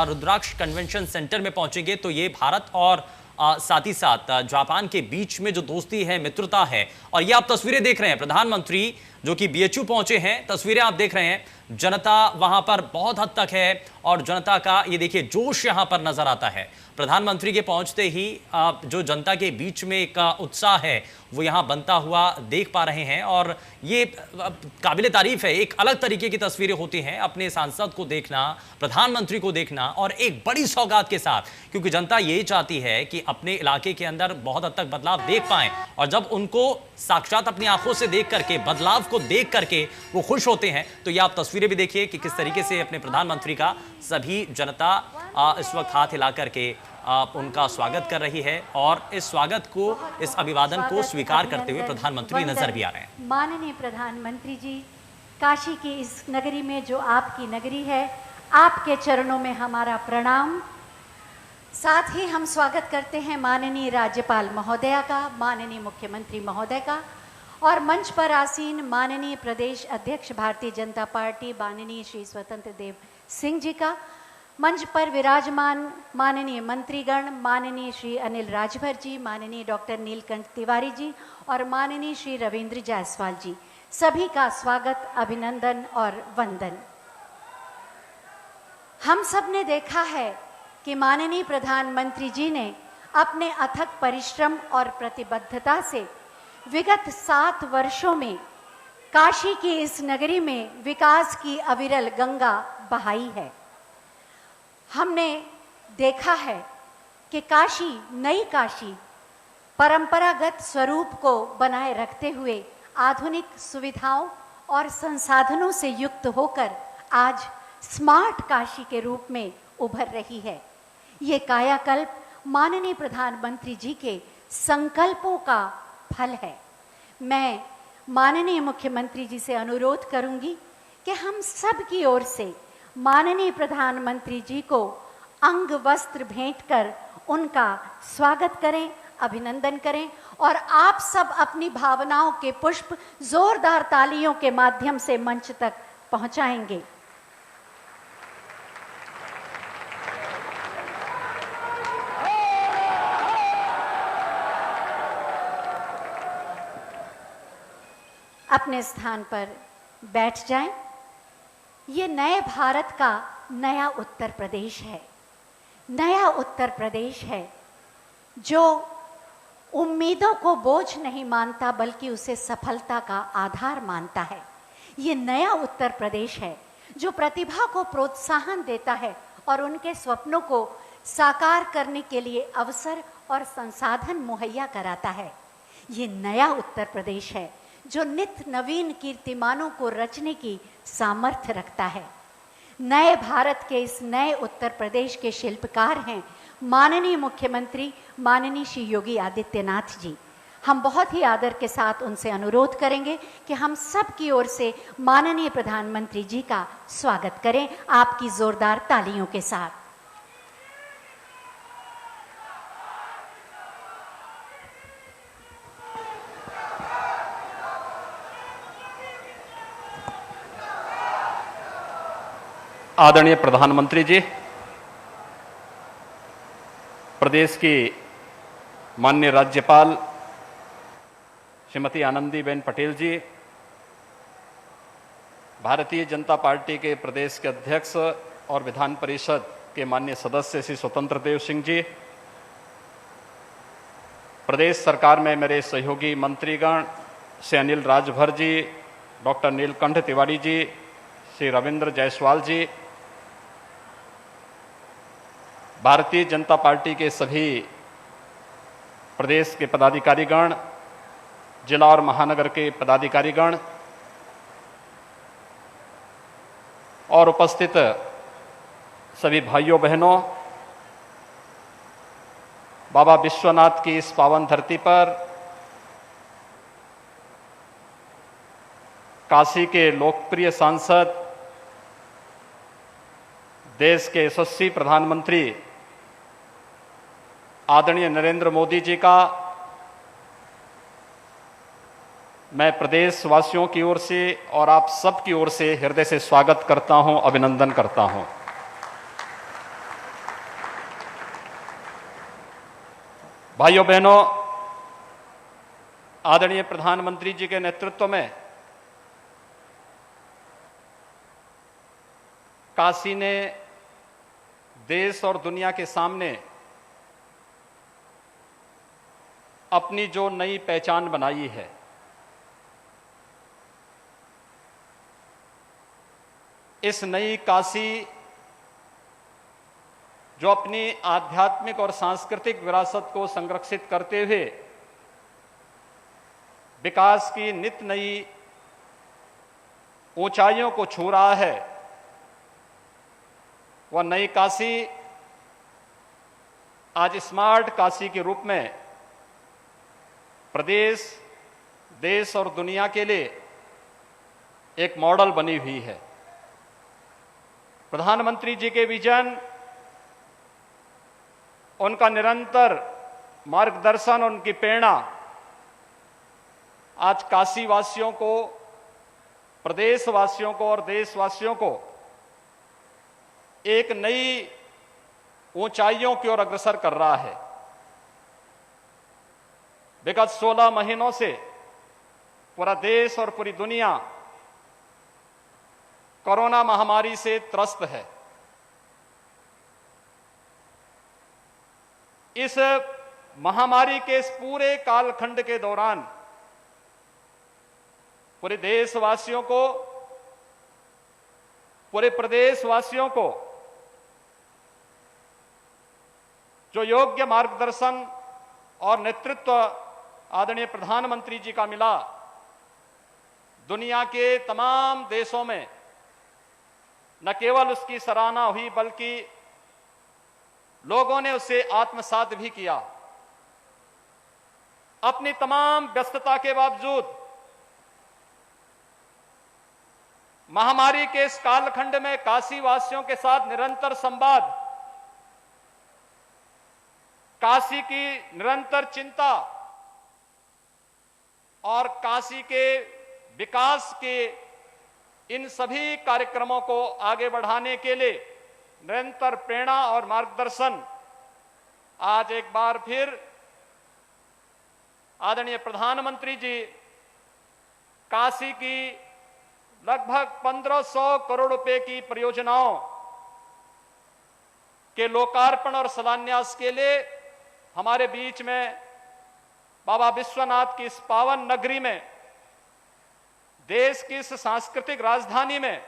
रुद्राक्ष कन्वेंशन सेंटर में पहुंचेंगे तो ये भारत और साथ ही साथ जापान के बीच में जो दोस्ती है, मित्रता है। और ये आप तस्वीरें देख रहे हैं, प्रधानमंत्री जो कि BHU पहुंचे हैं, तस्वीरें आप देख रहे हैं, जनता वहां पर बहुत हद तक है और जनता का ये देखिए जोश यहां पर नजर आता है। प्रधानमंत्री के पहुंचते ही जो जनता के बीच में एक उत्साह है वो यहां बनता हुआ देख पा रहे हैं और ये काबिले तारीफ है। एक अलग तरीके की तस्वीरें होती हैं, अपने सांसद को देखना, प्रधानमंत्री को देखना और एक बड़ी सौगात के साथ, क्योंकि जनता यही चाहती है कि अपने इलाके के अंदर बहुत हद तक बदलाव देख पाएं और जब उनको साक्षात अपनी आंखों से देख करके, बदलाव को देख करके वो खुश होते हैं। तो ये आप तस्वीरें भी देखिए कि किस तरीके से अपने प्रधानमंत्री का सभी जनता इस वक्त हाथ हिला करके उनका स्वागत कर रही है और इस स्वागत को, इस अभिवादन को स्वीकार करते हुए प्रधानमंत्री नजर भी आ रहे हैं। माननीय प्रधानमंत्री जी, काशी की इस नगरी में जो आपकी नगरी है, आपके चरणों में हमारा प्रणाम। साथ ही हम स्वागत करते हैं माननीय राज्यपाल महोदया का, माननीय मुख्यमंत्री महोदय का और मंच पर आसीन माननीय प्रदेश अध्यक्ष भारतीय जनता पार्टी माननीय श्री स्वतंत्र देव सिंह जी का, मंच पर विराजमान माननीय मंत्रीगण, माननीय श्री अनिल राजभर जी, माननीय डॉक्टर नीलकंठ तिवारी जी और माननीय श्री रविंद्र जायसवाल जी, सभी का स्वागत, अभिनंदन और वंदन। हम सब ने देखा है कि माननीय प्रधानमंत्री जी ने अपने अथक परिश्रम और प्रतिबद्धता से विगत 7 वर्षों में काशी की इस नगरी में विकास की अविरल गंगा बहाई है। हमने देखा है कि काशी, नई काशी परंपरागत स्वरूप को बनाए रखते हुए आधुनिक सुविधाओं और संसाधनों से युक्त होकर आज स्मार्ट काशी के रूप में उभर रही है। ये कायाकल्प माननीय प्रधानमंत्री जी के संकल्पों का फल है। मैं माननीय मुख्यमंत्री जी से अनुरोध करूंगी कि हम सब की ओर से माननीय प्रधानमंत्री जी को अंग वस्त्र भेंट कर उनका स्वागत करें, अभिनंदन करें और आप सब अपनी भावनाओं के पुष्प जोरदार तालियों के माध्यम से मंच तक पहुंचाएंगे। अपने स्थान पर बैठ जाएं। ये नए भारत का नया उत्तर प्रदेश है, नया उत्तर प्रदेश है जो उम्मीदों को बोझ नहीं मानता बल्कि उसे सफलता का आधार मानता है। ये नया उत्तर प्रदेश है जो प्रतिभा को प्रोत्साहन देता है और उनके स्वप्नों को साकार करने के लिए अवसर और संसाधन मुहैया कराता है। ये नया उत्तर प्रदेश है जो नित्य नवीन कीर्तिमानों को रचने की सामर्थ्य रखता है। नए भारत के इस नए उत्तर प्रदेश के शिल्पकार हैं माननीय मुख्यमंत्री माननीय श्री योगी आदित्यनाथ जी। हम बहुत ही आदर के साथ उनसे अनुरोध करेंगे कि हम सब की ओर से माननीय प्रधानमंत्री जी का स्वागत करें आपकी जोरदार तालियों के साथ। आदरणीय प्रधानमंत्री जी, प्रदेश की माननीय राज्यपाल श्रीमती आनंदीबेन पटेल जी, भारतीय जनता पार्टी के प्रदेश के अध्यक्ष और विधान परिषद के माननीय सदस्य श्री स्वतंत्र देव सिंह जी, प्रदेश सरकार में मेरे सहयोगी मंत्रीगण श्री अनिल राजभर जी, डॉक्टर नीलकंठ तिवारी जी, श्री रविंद्र जायसवाल जी, भारतीय जनता पार्टी के सभी प्रदेश के पदाधिकारीगण, जिला और महानगर के पदाधिकारीगण और उपस्थित सभी भाइयों बहनों, बाबा विश्वनाथ की इस पावन धरती पर काशी के लोकप्रिय सांसद, देश के यशस्वी प्रधानमंत्री आदरणीय नरेंद्र मोदी जी का मैं प्रदेश वासियों की ओर से और आप सब की ओर से हृदय से स्वागत करता हूं, अभिनंदन करता हूं। भाइयों बहनों, आदरणीय प्रधानमंत्री जी के नेतृत्व में काशी ने देश और दुनिया के सामने अपनी जो नई पहचान बनाई है, इस नई काशी जो अपनी आध्यात्मिक और सांस्कृतिक विरासत को संरक्षित करते हुए विकास की नित नई ऊंचाइयों को छू रहा है, वह नई काशी आज स्मार्ट काशी के रूप में प्रदेश, देश और दुनिया के लिए एक मॉडल बनी हुई है। प्रधानमंत्री जी के विजन, उनका निरंतर मार्गदर्शन, उनकी प्रेरणा आज काशी वासियों को, प्रदेश वासियों को और देशवासियों को एक नई ऊंचाइयों की ओर अग्रसर कर रहा है। विगत 16 महीनों से पूरा देश और पूरी दुनिया कोरोना महामारी से त्रस्त है। इस महामारी के इस पूरे कालखंड के दौरान पूरे देशवासियों को, पूरे प्रदेशवासियों को जो योग्य मार्गदर्शन और नेतृत्व आदरणीय प्रधानमंत्री जी का मिला, दुनिया के तमाम देशों में न केवल उसकी सराहना हुई बल्कि लोगों ने उसे आत्मसात भी किया। अपनी तमाम व्यस्तता के बावजूद महामारी के इस कालखंड में काशी वासियों के साथ निरंतर संवाद, काशी की निरंतर चिंता और काशी के विकास के इन सभी कार्यक्रमों को आगे बढ़ाने के लिए निरंतर प्रेरणा और मार्गदर्शन आज एक बार फिर आदरणीय प्रधानमंत्री जी काशी की लगभग 1500 करोड़ रुपए की परियोजनाओं के लोकार्पण और शिलान्यास के लिए हमारे बीच में बाबा विश्वनाथ की इस पावन नगरी में, देश की इस सांस्कृतिक राजधानी में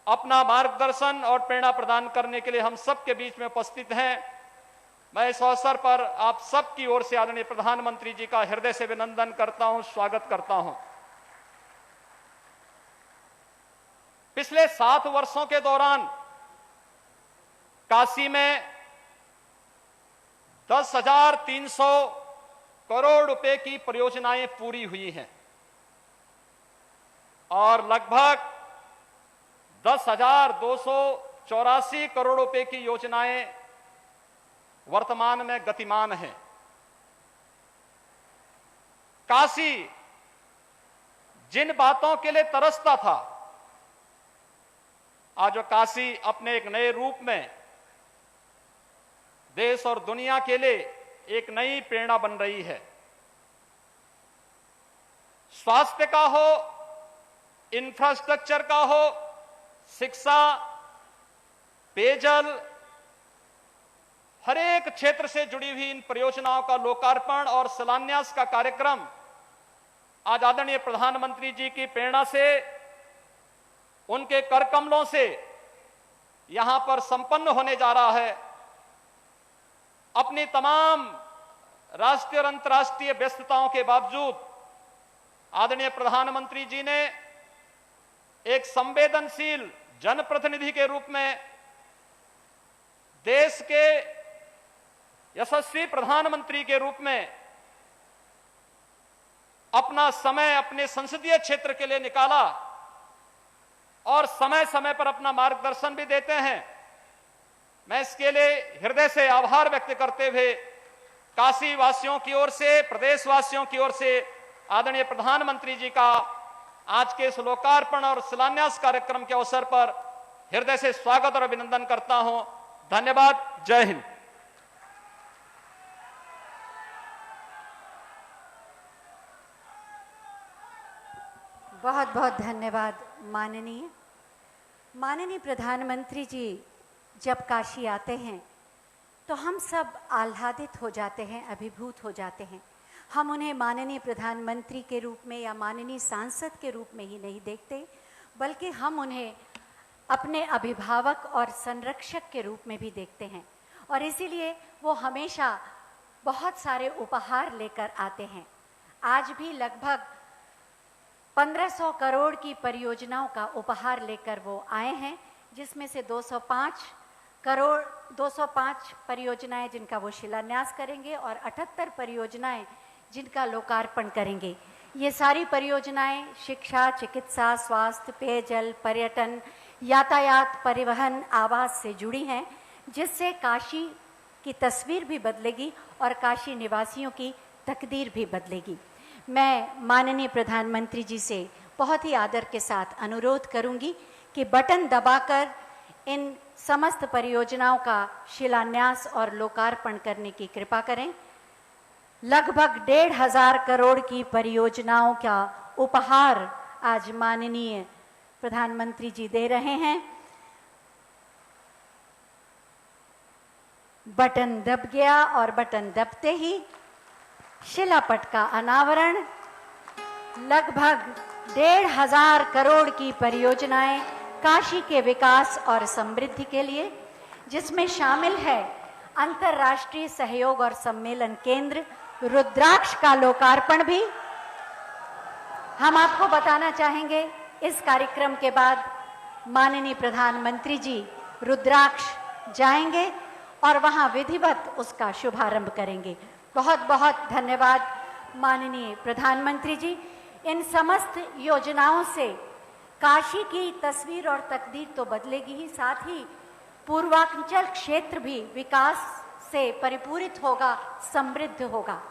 अपना मार्गदर्शन और प्रेरणा प्रदान करने के लिए हम सबके बीच में उपस्थित हैं। मैं इस अवसर पर आप सबकी ओर से आदरणीय प्रधानमंत्री जी का हृदय से अभिनंदन करता हूं, स्वागत करता हूं। पिछले 7 वर्षों के दौरान काशी में 10,300 करोड़ रुपए की परियोजनाएं पूरी हुई हैं और लगभग 10,284 करोड़ रुपए की योजनाएं वर्तमान में गतिमान हैं। काशी जिन बातों के लिए तरसता था, आज वो काशी अपने एक नए रूप में देश और दुनिया के लिए एक नई प्रेरणा बन रही है। स्वास्थ्य का हो, इंफ्रास्ट्रक्चर का हो, शिक्षा, पेयजल, हर एक क्षेत्र से जुड़ी हुई इन परियोजनाओं का लोकार्पण और शिलान्यास का कार्यक्रम आज आदरणीय प्रधानमंत्री जी की प्रेरणा से, उनके कर कमलों से यहां पर संपन्न होने जा रहा है। अपनी तमाम राष्ट्रीय और अंतर्राष्ट्रीय व्यस्तताओं के बावजूद आदरणीय प्रधानमंत्री जी ने एक संवेदनशील जनप्रतिनिधि के रूप में, देश के यशस्वी प्रधानमंत्री के रूप में अपना समय अपने संसदीय क्षेत्र के लिए निकाला और समय समय पर अपना मार्गदर्शन भी देते हैं। मैं इसके लिए हृदय से आभार व्यक्त करते हुए काशी वासियों की ओर से, प्रदेशवासियों की ओर से आदरणीय प्रधानमंत्री जी का आज के इस लोकार्पण और शिलान्यास कार्यक्रम के अवसर पर हृदय से स्वागत और अभिनंदन करता हूं। धन्यवाद। जय हिंद। बहुत बहुत धन्यवाद माननीय प्रधानमंत्री जी। जब काशी आते हैं तो हम सब आह्लादित हो जाते हैं, अभिभूत हो जाते हैं। हम उन्हें माननीय प्रधानमंत्री के रूप में या माननीय सांसद के रूप में ही नहीं देखते, बल्कि हम उन्हें अपने अभिभावक और संरक्षक के रूप में भी देखते हैं। और इसीलिए वो हमेशा बहुत सारे उपहार लेकर आते हैं। आज भी लगभग 1500 करोड़ की परियोजनाओं का उपहार लेकर वो आए हैं, जिसमें से 205 परियोजनाएं जिनका वो शिलान्यास करेंगे और 78 परियोजनाएं जिनका लोकार्पण करेंगे। ये सारी परियोजनाएं शिक्षा, चिकित्सा, स्वास्थ्य, पेयजल, पर्यटन, यातायात, परिवहन, आवास से जुड़ी हैं, जिससे काशी की तस्वीर भी बदलेगी और काशी निवासियों की तकदीर भी बदलेगी। मैं माननीय प्रधानमंत्री जी से बहुत ही आदर के साथ अनुरोध करूंगी कि बटन दबाकर इन समस्त परियोजनाओं का शिलान्यास और लोकार्पण करने की कृपा करें। लगभग 1500 करोड़ की परियोजनाओं का उपहार आज माननीय प्रधानमंत्री जी दे रहे हैं। बटन दब गया और बटन दबते ही शिलापट का अनावरण। लगभग 1500 करोड़ की परियोजनाएं काशी के विकास और समृद्धि के लिए, जिसमें शामिल है अंतर्राष्ट्रीय सहयोग और सम्मेलन केंद्र रुद्राक्ष का लोकार्पण भी। हम आपको बताना चाहेंगे, इस कार्यक्रम के बाद माननीय प्रधानमंत्री जी रुद्राक्ष जाएंगे और वहां विधिवत उसका शुभारंभ करेंगे। बहुत बहुत धन्यवाद माननीय प्रधानमंत्री जी। इन समस्त योजनाओं से काशी की तस्वीर और तकदीर तो बदलेगी ही, साथ ही पूर्वांचल क्षेत्र भी विकास से परिपूरित होगा, समृद्ध होगा।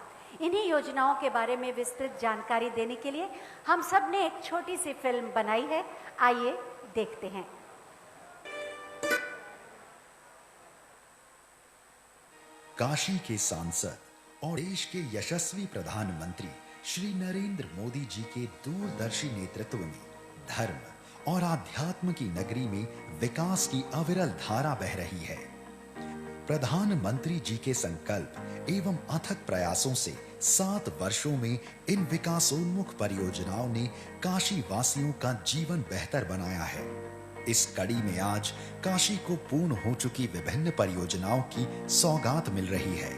इन्हीं योजनाओं के बारे में विस्तृत जानकारी देने के लिए हम सब ने एक छोटी सी फिल्म बनाई है, आइए देखते हैं। काशी के सांसद और देश के यशस्वी प्रधानमंत्री श्री नरेंद्र मोदी जी के दूरदर्शी नेतृत्व में धर्म और आध्यात्म की नगरी में विकास की अविरल धारा बह रही है। प्रधानमंत्री जी के संकल्प एवं अथक प्रयासों से 7 वर्षों में इन विकासोन्मुख परियोजनाओं ने काशी वासियों का जीवन बेहतर बनाया है। इस कड़ी में आज काशी को पूर्ण हो चुकी विभिन्न परियोजनाओं की सौगात मिल रही है।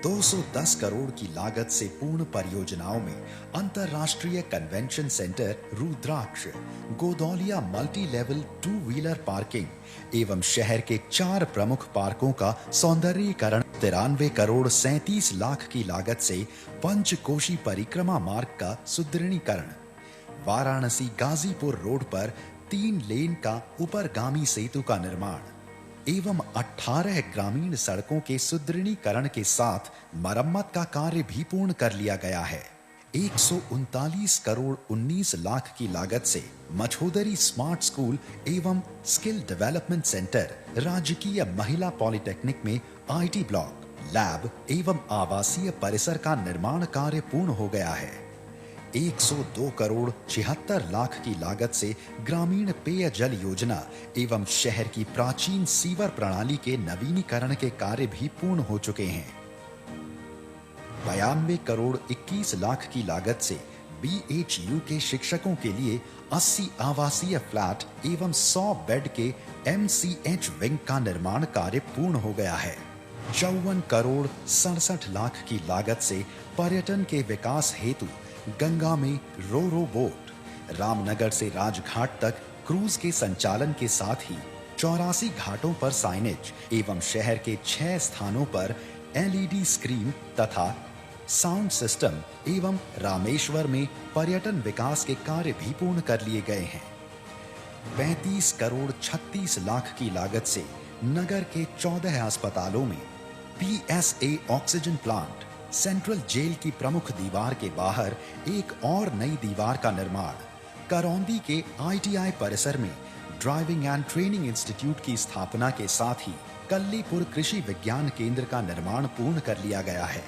210 करोड़ की लागत से पूर्ण परियोजनाओं में अंतरराष्ट्रीय convention centre Rudraksh, Godowlia multi level 2 wheeler parking एवं शहर के 4 प्रमुख पार्कों का सौंदर्यीकरण, 93 करोड़ 37 लाख की लागत से पंचकोशी परिक्रमा मार्ग का सुदृढ़ीकरण, वाराणसी गाजीपुर रोड पर 3 लेन का ऊपरगामी सेतु का निर्माण एवं 18 ग्रामीण सड़कों के सुदृढ़ीकरण के साथ मरम्मत का कार्य भी पूर्ण कर लिया गया है। 139 करोड़ 19 लाख की लागत से मछोदरी स्मार्ट स्कूल एवं स्किल डेवलपमेंट सेंटर, राजकीय महिला पॉलिटेक्निक में IT ब्लॉक, लैब एवं आवासीय परिसर का निर्माण कार्य पूर्ण हो गया है। 102 करोड़ 76 लाख की लागत से ग्रामीण पेयजल योजना एवं शहर की प्राचीन सीवर प्रणाली के नवीनीकरण के कार्य भी पूर्ण हो चुके हैं। 92 करोड़ 21 लाख की लागत से BHU के शिक्षकों के लिए 80 आवासीय फ्लैट एवं 100 बेड के MCH विंग का निर्माण कार्य पूर्ण हो गया है। 54 करोड़ 67 लाख की लागत से पर्यटन के विकास हेतु गंगा में रो बोट, रामनगर से राजघाट तक क्रूज के संचालन के साथ ही 84 घाटों पर साइनेज एवं शहर के 6 स्थानों पर LED स्क्रीन तथा साउंड सिस्टम एवं रामेश्वर में पर्यटन विकास के कार्य भी पूर्ण कर लिए गए हैं। 35 करोड़ 36 लाख की लागत से नगर के 14 अस्पतालों में PSA oxygen plant, central jail की प्रमुख दीवार के बाहर एक और नई दीवार का निर्माण, करौंदी के ITI परिसर में ड्राइविंग एंड ट्रेनिंग इंस्टीट्यूट की स्थापना के साथ ही कल्लीपुर कृषि विज्ञान केंद्र का निर्माण पूर्ण कर लिया गया है।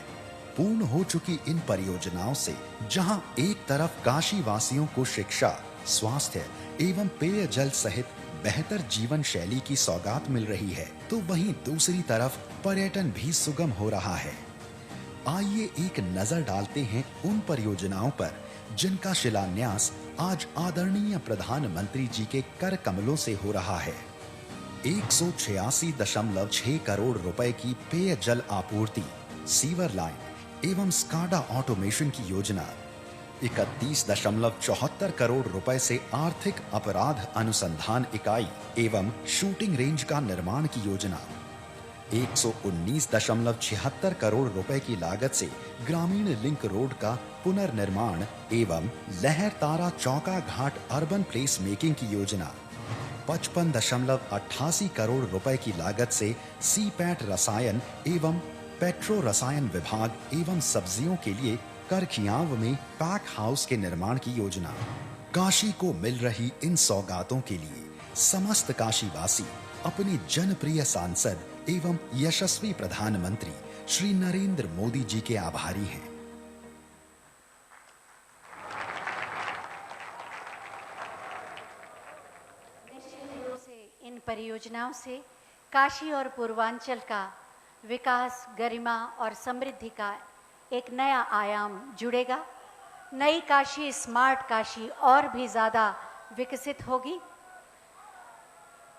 पूर्ण हो चुकी इन परियोजनाओं से जहां एक तरफ काशी वासियों को शिक्षा, स्वास्थ्य एवं पेयजल सहित बेहतर जीवन शैली की सौगात मिल रही है, तो वहीं दूसरी तरफ पर्यटन भी सुगम हो रहा है। आइए एक नजर डालते हैं उन परियोजनाओं पर जिनका शिलान्यास आज आदरणीय प्रधानमंत्री जी के कर कमलों से हो रहा है। 186.6 करोड़ रुपए की पेयजल आपूर्ति, सीवर लाइन एवं स्काडा ऑटोमेशन की योजना, 31.74 करोड़ रुपए से आर्थिक अपराध अनुसंधान इकाई एवं शूटिंग रेंज का निर्माण की योजना, 119.76 करोड़ रुपए की लागत से ग्रामीण लिंक रोड का पुनर्निर्माण एवं लहर तारा चौका घाट अर्बन प्लेस मेकिंग की योजना, 55.88 करोड़ रुपए की लागत से सीपैट रसायन एवं पेट्रो रसायन विभाग एवं सब्जियों के लिए करखियांव में पैक हाउस के निर्माण की योजना। काशी को मिल रही इन सौगातों के लिए समस्त काशीवासी अपने जनप्रिय सांसद एवं यशस्वी प्रधानमंत्री श्री नरेंद्र मोदी जी के आभारी हैं। निश्चित रूप से इन परियोजनाओं से काशी और पूर्वांचल का विकास, गरिमा और समृद्धि का एक नया आयाम जुड़ेगा। नई काशी, स्मार्ट काशी और भी ज़्यादा विकसित होगी।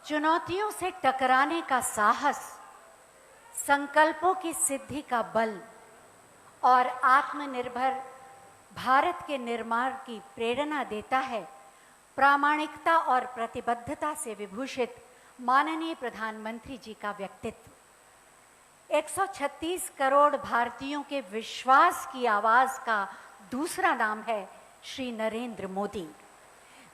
चुनौतियों से टकराने का साहस, संकल्पों की सिद्धि का बल और आत्मनिर्भर भारत के निर्माण की प्रेरणा देता है। प्रामाणिकता और प्रतिबद्धता से विभूषित माननीय प्रधानमंत्री जी का व्यक्तित्व 136 करोड़ भारतीयों के विश्वास की आवाज का दूसरा नाम है श्री नरेंद्र मोदी।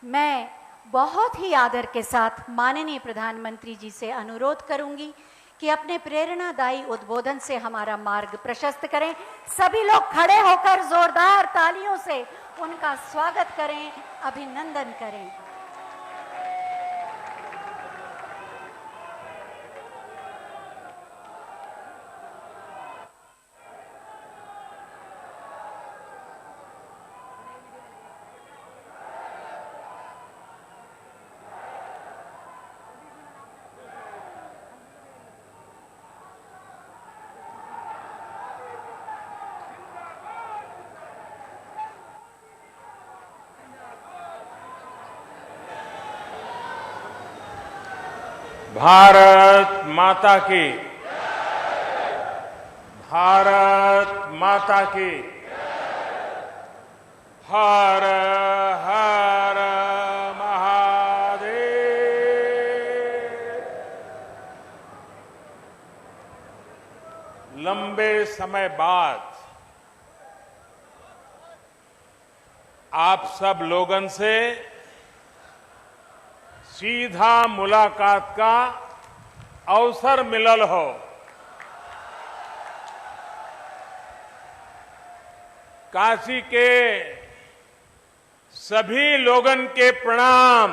मैं बहुत ही आदर के साथ माननीय प्रधानमंत्री जी से अनुरोध करूंगी कि अपने प्रेरणादायी उद्बोधन से हमारा मार्ग प्रशस्त करें। सभी लोग खड़े होकर जोरदार तालियों से उनका स्वागत करें, अभिनंदन करें। भारत माता की, भारत माता की, हर हर महादेव। लंबे समय बाद आप सब लोगन से सीधा मुलाकात का अवसर मिलल हो। काशी के सभी लोगन के प्रणाम।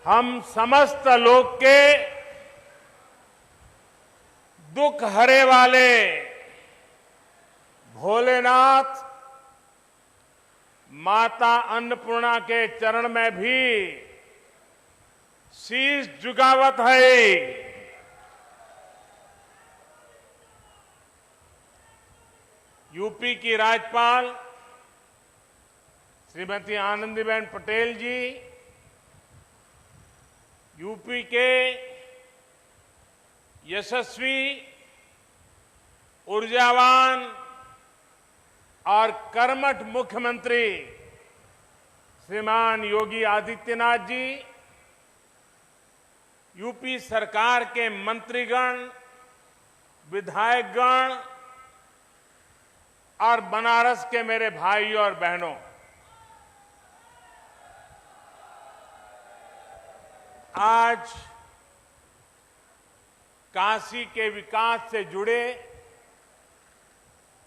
हम समस्त लोग के दुख हरे वाले भोलेनाथ माता अन्नपूर्णा के चरण में भी शीश झुकावत है। यूपी की राज्यपाल श्रीमती आनंदीबेन पटेल जी, यूपी के यशस्वी, ऊर्जावान और कर्मठ मुख्यमंत्री श्रीमान योगी आदित्यनाथ जी, यूपी सरकार के मंत्रीगण, विधायकगण और बनारस के मेरे भाइयों और बहनों, आज काशी के विकास से जुड़े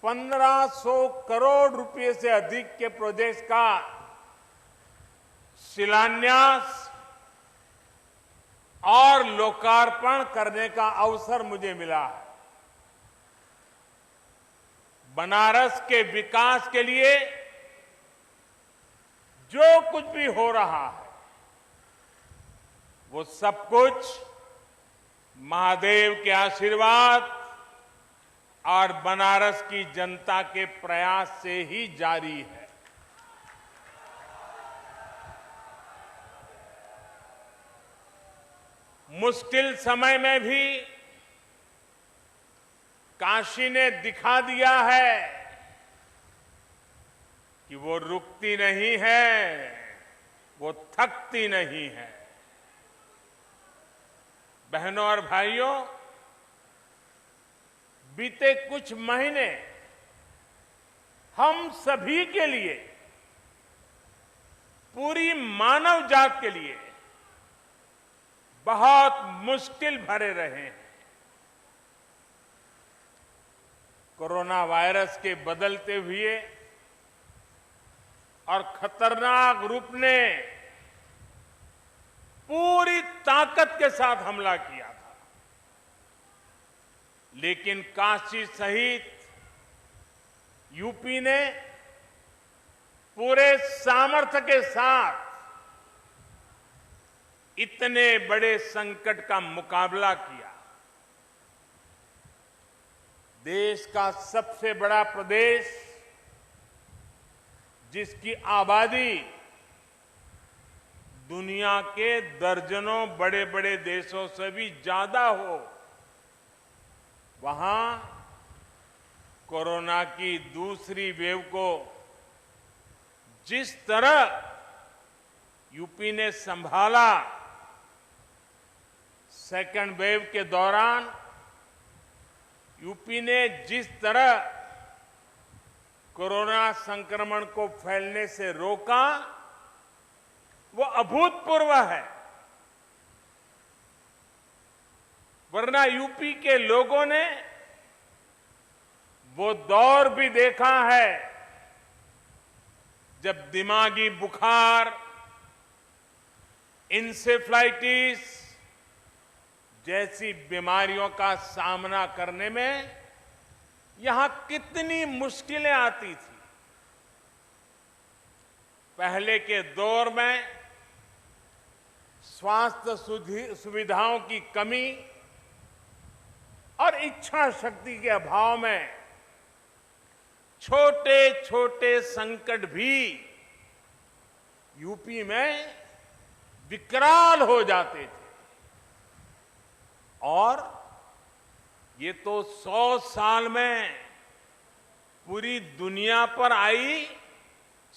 1500 करोड़ रुपए से अधिक के प्रोजेक्ट्स का शिलान्यास और लोकार्पण करने का अवसर मुझे मिला है। बनारस के विकास के लिए जो कुछ भी हो रहा है वो सब कुछ महादेव के आशीर्वाद और बनारस की जनता के प्रयास से ही जारी है। मुश्किल समय में भी काशी ने दिखा दिया है कि वो रुकती नहीं है, वो थकती नहीं है। बहनों और भाइयों, बीते कुछ महीने हम सभी के लिए, पूरी मानव जात के लिए बहुत मुश्किल भरे रहे हैं। कोरोना वायरस के बदलते हुए और खतरनाक रूप ने पूरी ताकत के साथ हमला किया था, लेकिन काशी सहित यूपी ने पूरे सामर्थ्य के साथ इतने बड़े संकट का मुकाबला किया। देश का सबसे बड़ा प्रदेश, जिसकी आबादी दुनिया के दर्जनों बड़े बड़े देशों से भी ज्यादा हो, वहां कोरोना की दूसरी वेव को जिस तरह यूपी ने संभाला, सेकेंड वेव के दौरान यूपी ने जिस तरह कोरोना संक्रमण को फैलने से रोका, वो अभूतपूर्व है। वरना यूपी के लोगों ने वो दौर भी देखा है जब दिमागी बुखार, इंसेफ्लाइटिस जैसी बीमारियों का सामना करने में यहां कितनी मुश्किलें आती थी। पहले के दौर में स्वास्थ्य सुविधाओं की कमी और इच्छा शक्ति के अभाव में छोटे छोटे संकट भी यूपी में विकराल हो जाते थे। और ये तो 100 साल में पूरी दुनिया पर आई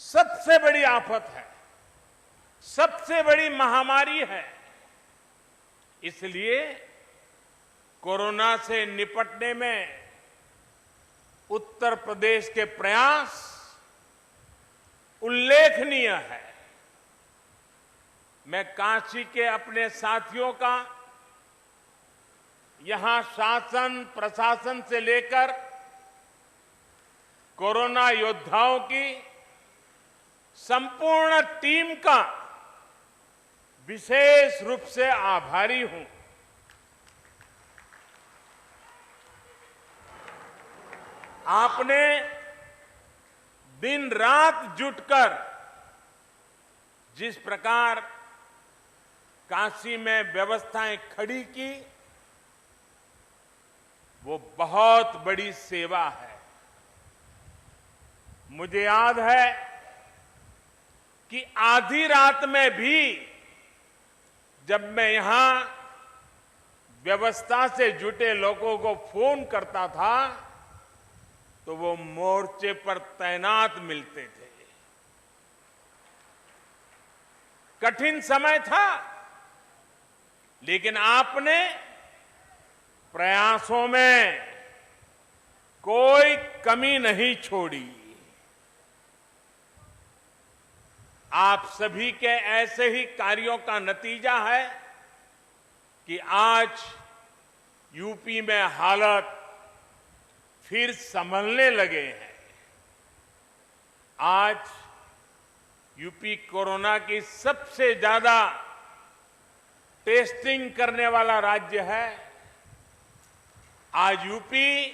सबसे बड़ी आफत है, सबसे बड़ी महामारी है। इसलिए कोरोना से निपटने में उत्तर प्रदेश के प्रयास उल्लेखनीय है। मैं काशी के अपने साथियों का, यहां शासन प्रशासन से लेकर कोरोना योद्धाओं की संपूर्ण टीम का विशेष रूप से आभारी हूं। आपने दिन रात जुटकर जिस प्रकार काशी में व्यवस्थाएं खड़ी की, वो बहुत बड़ी सेवा है। मुझे याद है कि आधी रात में भी जब मैं यहां व्यवस्था से जुटे लोगों को फोन करता था तो वो मोर्चे पर तैनात मिलते थे। कठिन समय था, लेकिन आपने प्रयासों में कोई कमी नहीं छोड़ी। आप सभी के ऐसे ही कार्यों का नतीजा है कि आज यूपी में हालत फिर संभलने लगे हैं। आज यूपी कोरोना की सबसे ज्यादा टेस्टिंग करने वाला राज्य है। आज यूपी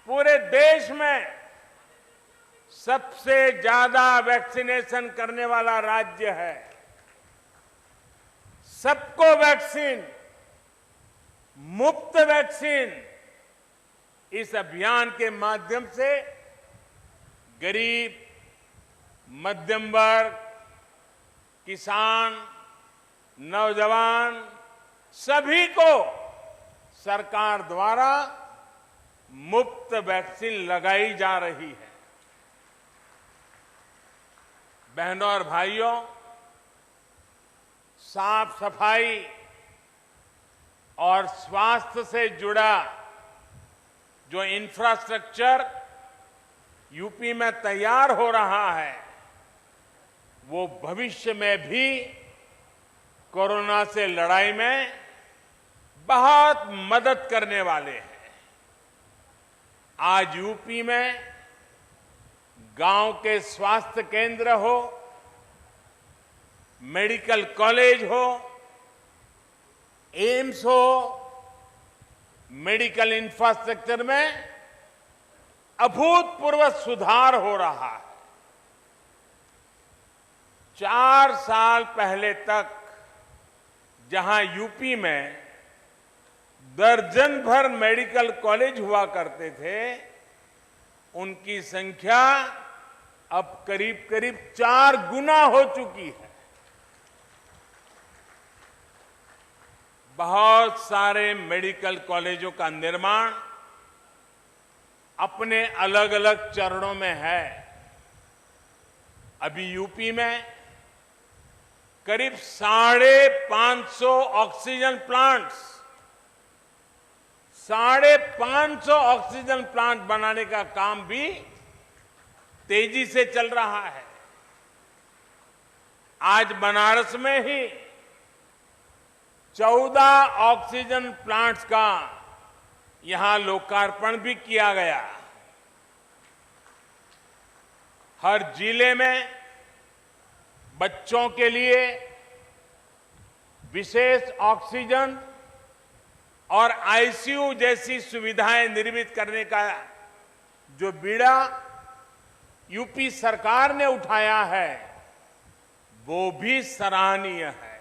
पूरे देश में सबसे ज्यादा वैक्सीनेशन करने वाला राज्य है। सबको वैक्सीन, मुफ्त वैक्सीन, इस अभियान के माध्यम से गरीब, मध्यम वर्ग, किसान, नौजवान सभी को सरकार द्वारा मुफ्त वैक्सीन लगाई जा रही है। बहनों और भाइयों, साफ सफाई और स्वास्थ्य से जुड़ा जो इंफ्रास्ट्रक्चर यूपी में तैयार हो रहा है, वो भविष्य में भी कोरोना से लड़ाई में बहुत मदद करने वाले हैं। आज यूपी में गांव के स्वास्थ्य केंद्र हो, मेडिकल कॉलेज हो, एम्स हो, मेडिकल इंफ्रास्ट्रक्चर में अभूतपूर्व सुधार हो रहा है। 4 साल पहले तक जहां यूपी में दर्जन भर मेडिकल कॉलेज हुआ करते थे, उनकी संख्या अब करीब करीब 4 गुना हो चुकी है। बहुत सारे मेडिकल कॉलेजों का निर्माण अपने अलग अलग चरणों में है। अभी यूपी में करीब 550 ऑक्सीजन प्लांट्स, 550 ऑक्सीजन प्लांट बनाने का काम भी तेजी से चल रहा है। आज बनारस में ही 14 ऑक्सीजन प्लांट्स का यहां लोकार्पण भी किया गया। हर जिले में बच्चों के लिए विशेष ऑक्सीजन और आईसीयू जैसी सुविधाएं निर्मित करने का जो बीड़ा यूपी सरकार ने उठाया है, वो भी सराहनीय है।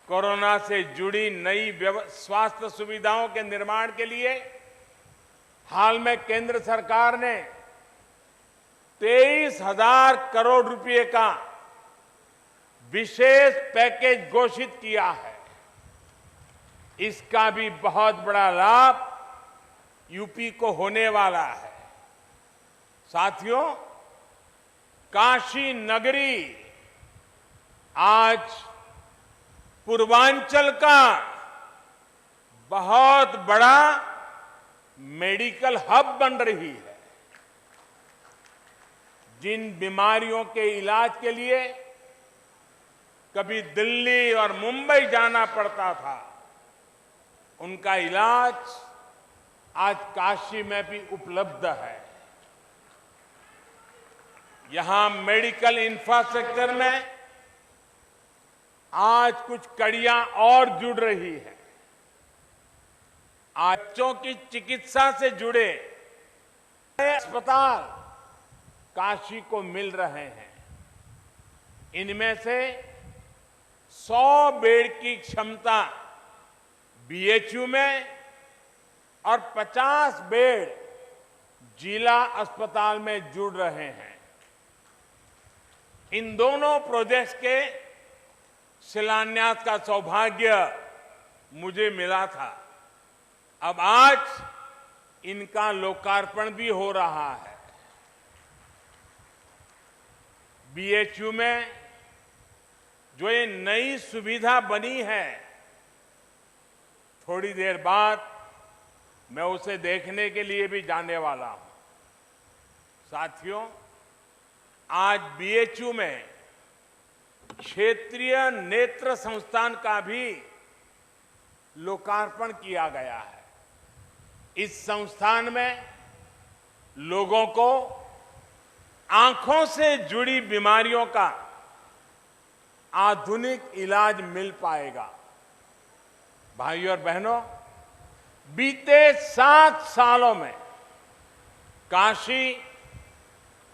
कोरोना से जुड़ी नई स्वास्थ्य सुविधाओं के निर्माण के लिए हाल में केंद्र सरकार ने 23,000 करोड़ रुपए का विशेष पैकेज घोषित किया है। इसका भी बहुत बड़ा लाभ यूपी को होने वाला है। साथियों, काशी नगरी आज पूर्वांचल का बहुत बड़ा मेडिकल हब बन रही है। जिन बीमारियों के इलाज के लिए कभी दिल्ली और मुंबई जाना पड़ता था, उनका इलाज आज काशी में भी उपलब्ध है। यहां मेडिकल इंफ्रास्ट्रक्चर में आज कुछ कड़ियां और जुड़ रही है। आज बच्चों की चिकित्सा से जुड़े अस्पताल काशी को मिल रहे हैं। इनमें से 100 बेड की क्षमता बीएचयू में और 50 बेड जिला अस्पताल में जुड़ रहे हैं। इन दोनों प्रोजेक्ट्स के शिलान्यास का सौभाग्य मुझे मिला था। अब आज इनका लोकार्पण भी हो रहा है। बीएचयू में जो ये नई सुविधा बनी है, थोड़ी देर बाद मैं उसे देखने के लिए भी जाने वाला हूं। साथियों, आज बीएचयू में क्षेत्रीय नेत्र संस्थान का भी लोकार्पण किया गया है। इस संस्थान में लोगों को आंखों से जुड़ी बीमारियों का आधुनिक इलाज मिल पाएगा। भाइयों और बहनों, बीते 7 सालों में काशी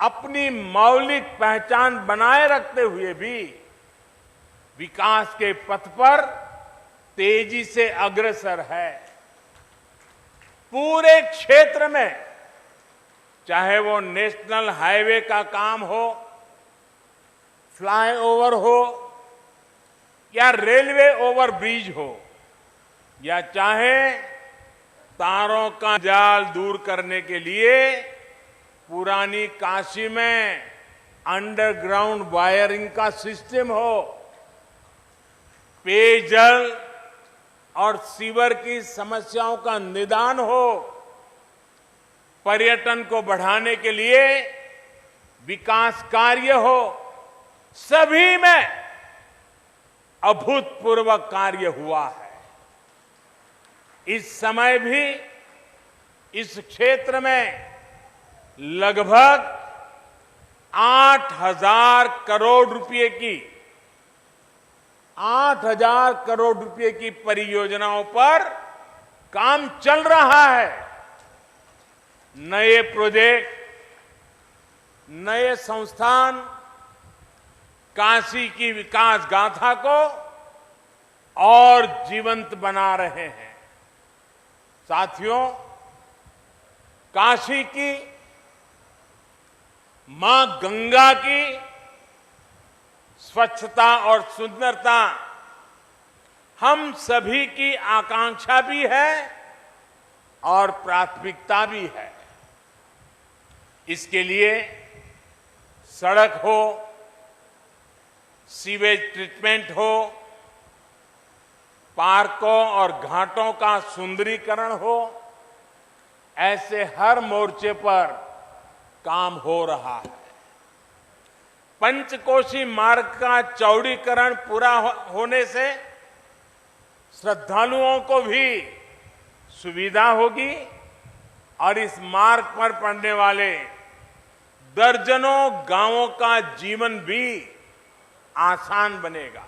अपनी मौलिक पहचान बनाए रखते हुए भी विकास के पथ पर तेजी से अग्रसर है। पूरे क्षेत्र में, चाहे वो नेशनल हाईवे का काम हो, फ्लाईओवर हो या रेलवे ओवरब्रिज हो, या चाहे तारों का जाल दूर करने के लिए पुरानी काशी में अंडरग्राउंड वायरिंग का सिस्टम हो, पेयजल और सीवर की समस्याओं का निदान हो, पर्यटन को बढ़ाने के लिए विकास कार्य हो, सभी में अभूतपूर्व कार्य हुआ है। इस समय भी इस क्षेत्र में लगभग 8,000 करोड़ रुपए की 8,000 करोड़ रुपए की परियोजनाओं पर काम चल रहा है। नए प्रोजेक्ट, नए संस्थान काशी की विकास गाथा को और जीवंत बना रहे हैं। साथियों, काशी की मां गंगा की स्वच्छता और सुंदरता हम सभी की आकांक्षा भी है और प्राथमिकता भी है। इसके लिए सड़क हो, सीवेज ट्रीटमेंट हो, पार्कों और घाटों का सुंदरीकरण हो, ऐसे हर मोर्चे पर काम हो रहा है। पंचकोशी मार्ग का चौड़ीकरण पूरा होने से श्रद्धालुओं को भी सुविधा होगी और इस मार्ग पर पड़ने वाले दर्जनों गांवों का जीवन भी आसान बनेगा।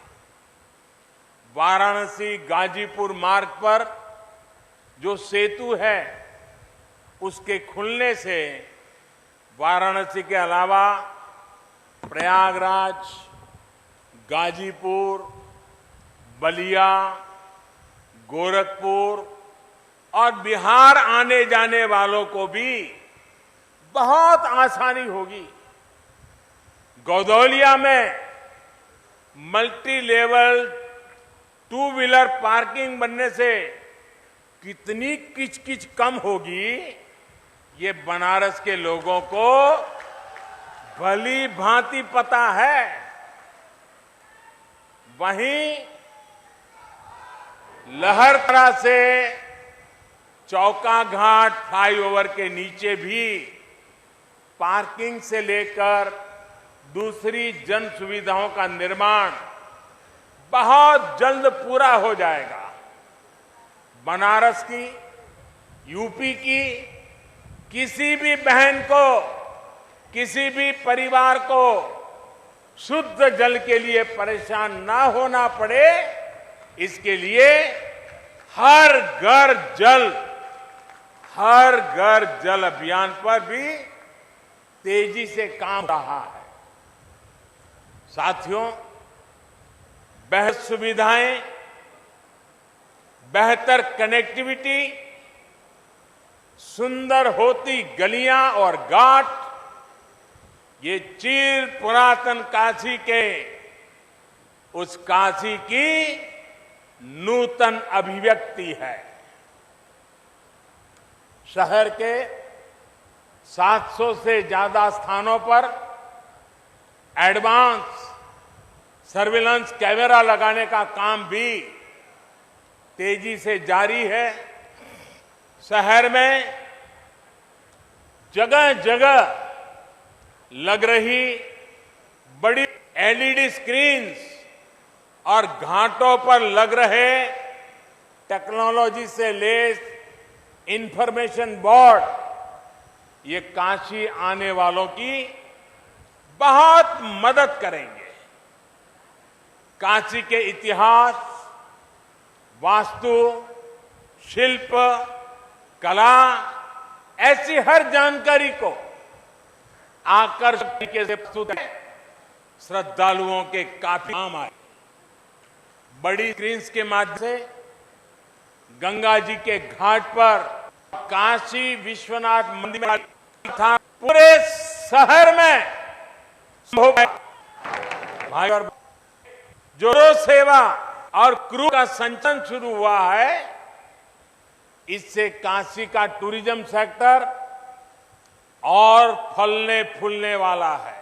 वाराणसी गाजीपुर मार्ग पर जो सेतु है, उसके खुलने से वाराणसी के अलावा प्रयागराज, गाजीपुर, बलिया, गोरखपुर और बिहार आने जाने वालों को भी बहुत आसानी होगी। गौदौलिया में मल्टी लेवल 2 व्हीलर पार्किंग बनने से कितनी किचकिच कम होगी, ये बनारस के लोगों को भली भांति पता है। वहीं लहरकड़ा से चौका घाट फ्लाईओवर के नीचे भी पार्किंग से लेकर दूसरी जन सुविधाओं का निर्माण बहुत जल्द पूरा हो जाएगा। बनारस की, यूपी की किसी भी बहन को, किसी भी परिवार को शुद्ध जल के लिए परेशान ना होना पड़े, इसके लिए हर घर जल अभियान पर भी तेजी से काम रहा है। साथियों, बेहतर सुविधाएं, बेहतर कनेक्टिविटी, सुंदर होती गलियां और घाट, ये चिर पुरातन काशी के उस काशी की नूतन अभिव्यक्ति है। शहर के 700 से ज्यादा स्थानों पर एडवांस सर्विलांस कैमरा लगाने का काम भी तेजी से जारी है। शहर में जगह जगह लग रही बड़ी एलईडी स्क्रीन्स और घाटों पर लग रहे टेक्नोलॉजी से लैस इंफॉर्मेशन बोर्ड, ये काशी आने वालों की बहुत मदद करेंगे। काशी के इतिहास, वास्तु, शिल्प, कला, ऐसी हर जानकारी को आकर्षक तरीके से प्रस्तुत है, श्रद्धालुओं के काफी काम आए। बड़ी स्क्रीन्स के माध्यम से गंगा जी के घाट पर काशी विश्वनाथ मंदिर में था, पूरे शहर में भाई और जो सेवा और क्रू का संचालन शुरू हुआ है, इससे काशी का टूरिज्म सेक्टर और फलने फूलने वाला है।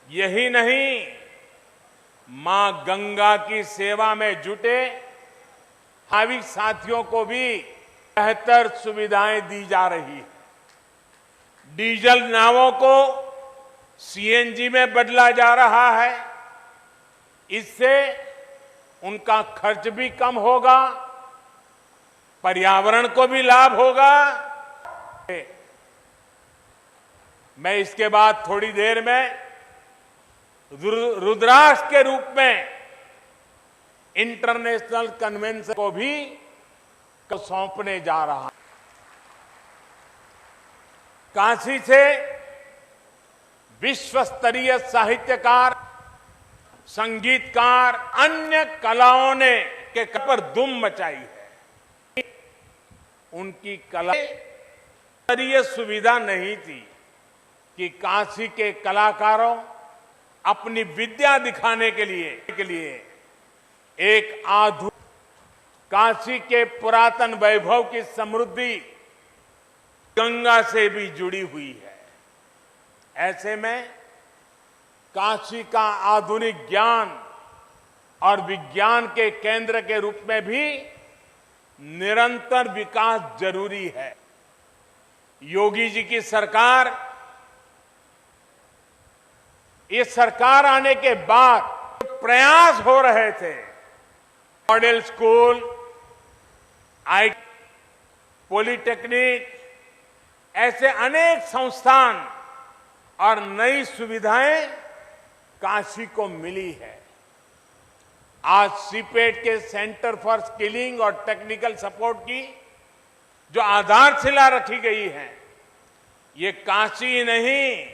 यही नहीं, मां गंगा की सेवा में जुटे भाविक साथियों को भी बेहतर सुविधाएं दी जा रही है। डीजल नावों को सीएनजी में बदला जा रहा है, इससे उनका खर्च भी कम होगा, पर्यावरण को भी लाभ होगा। मैं इसके बाद थोड़ी देर में रुद्राक्ष के रूप में इंटरनेशनल कन्वेंशन को भी सौंपने जा रहा हूं। काशी से विश्व स्तरीय साहित्यकार, संगीतकार, अन्य कलाओं ने के पर धूम मचाई है। उनकी कला स्तरीय सुविधा नहीं थी कि काशी के कलाकारों अपनी विद्या दिखाने के लिए एक आधुनिक काशी के पुरातन वैभव की समृद्धि गंगा से भी जुड़ी हुई है। ऐसे में काशी का आधुनिक ज्ञान और विज्ञान के केंद्र के रूप में भी निरंतर विकास जरूरी है। योगी जी की सरकार, ये सरकार आने के बाद प्रयास हो रहे थे, मॉडल स्कूल, पॉलिटेक्निक, ऐसे अनेक संस्थान और नई सुविधाएं काशी को मिली है। आज सीपेट के सेंटर फॉर स्किलिंग और टेक्निकल सपोर्ट की जो आधारशिला रखी गई है, ये काशी ही नहीं,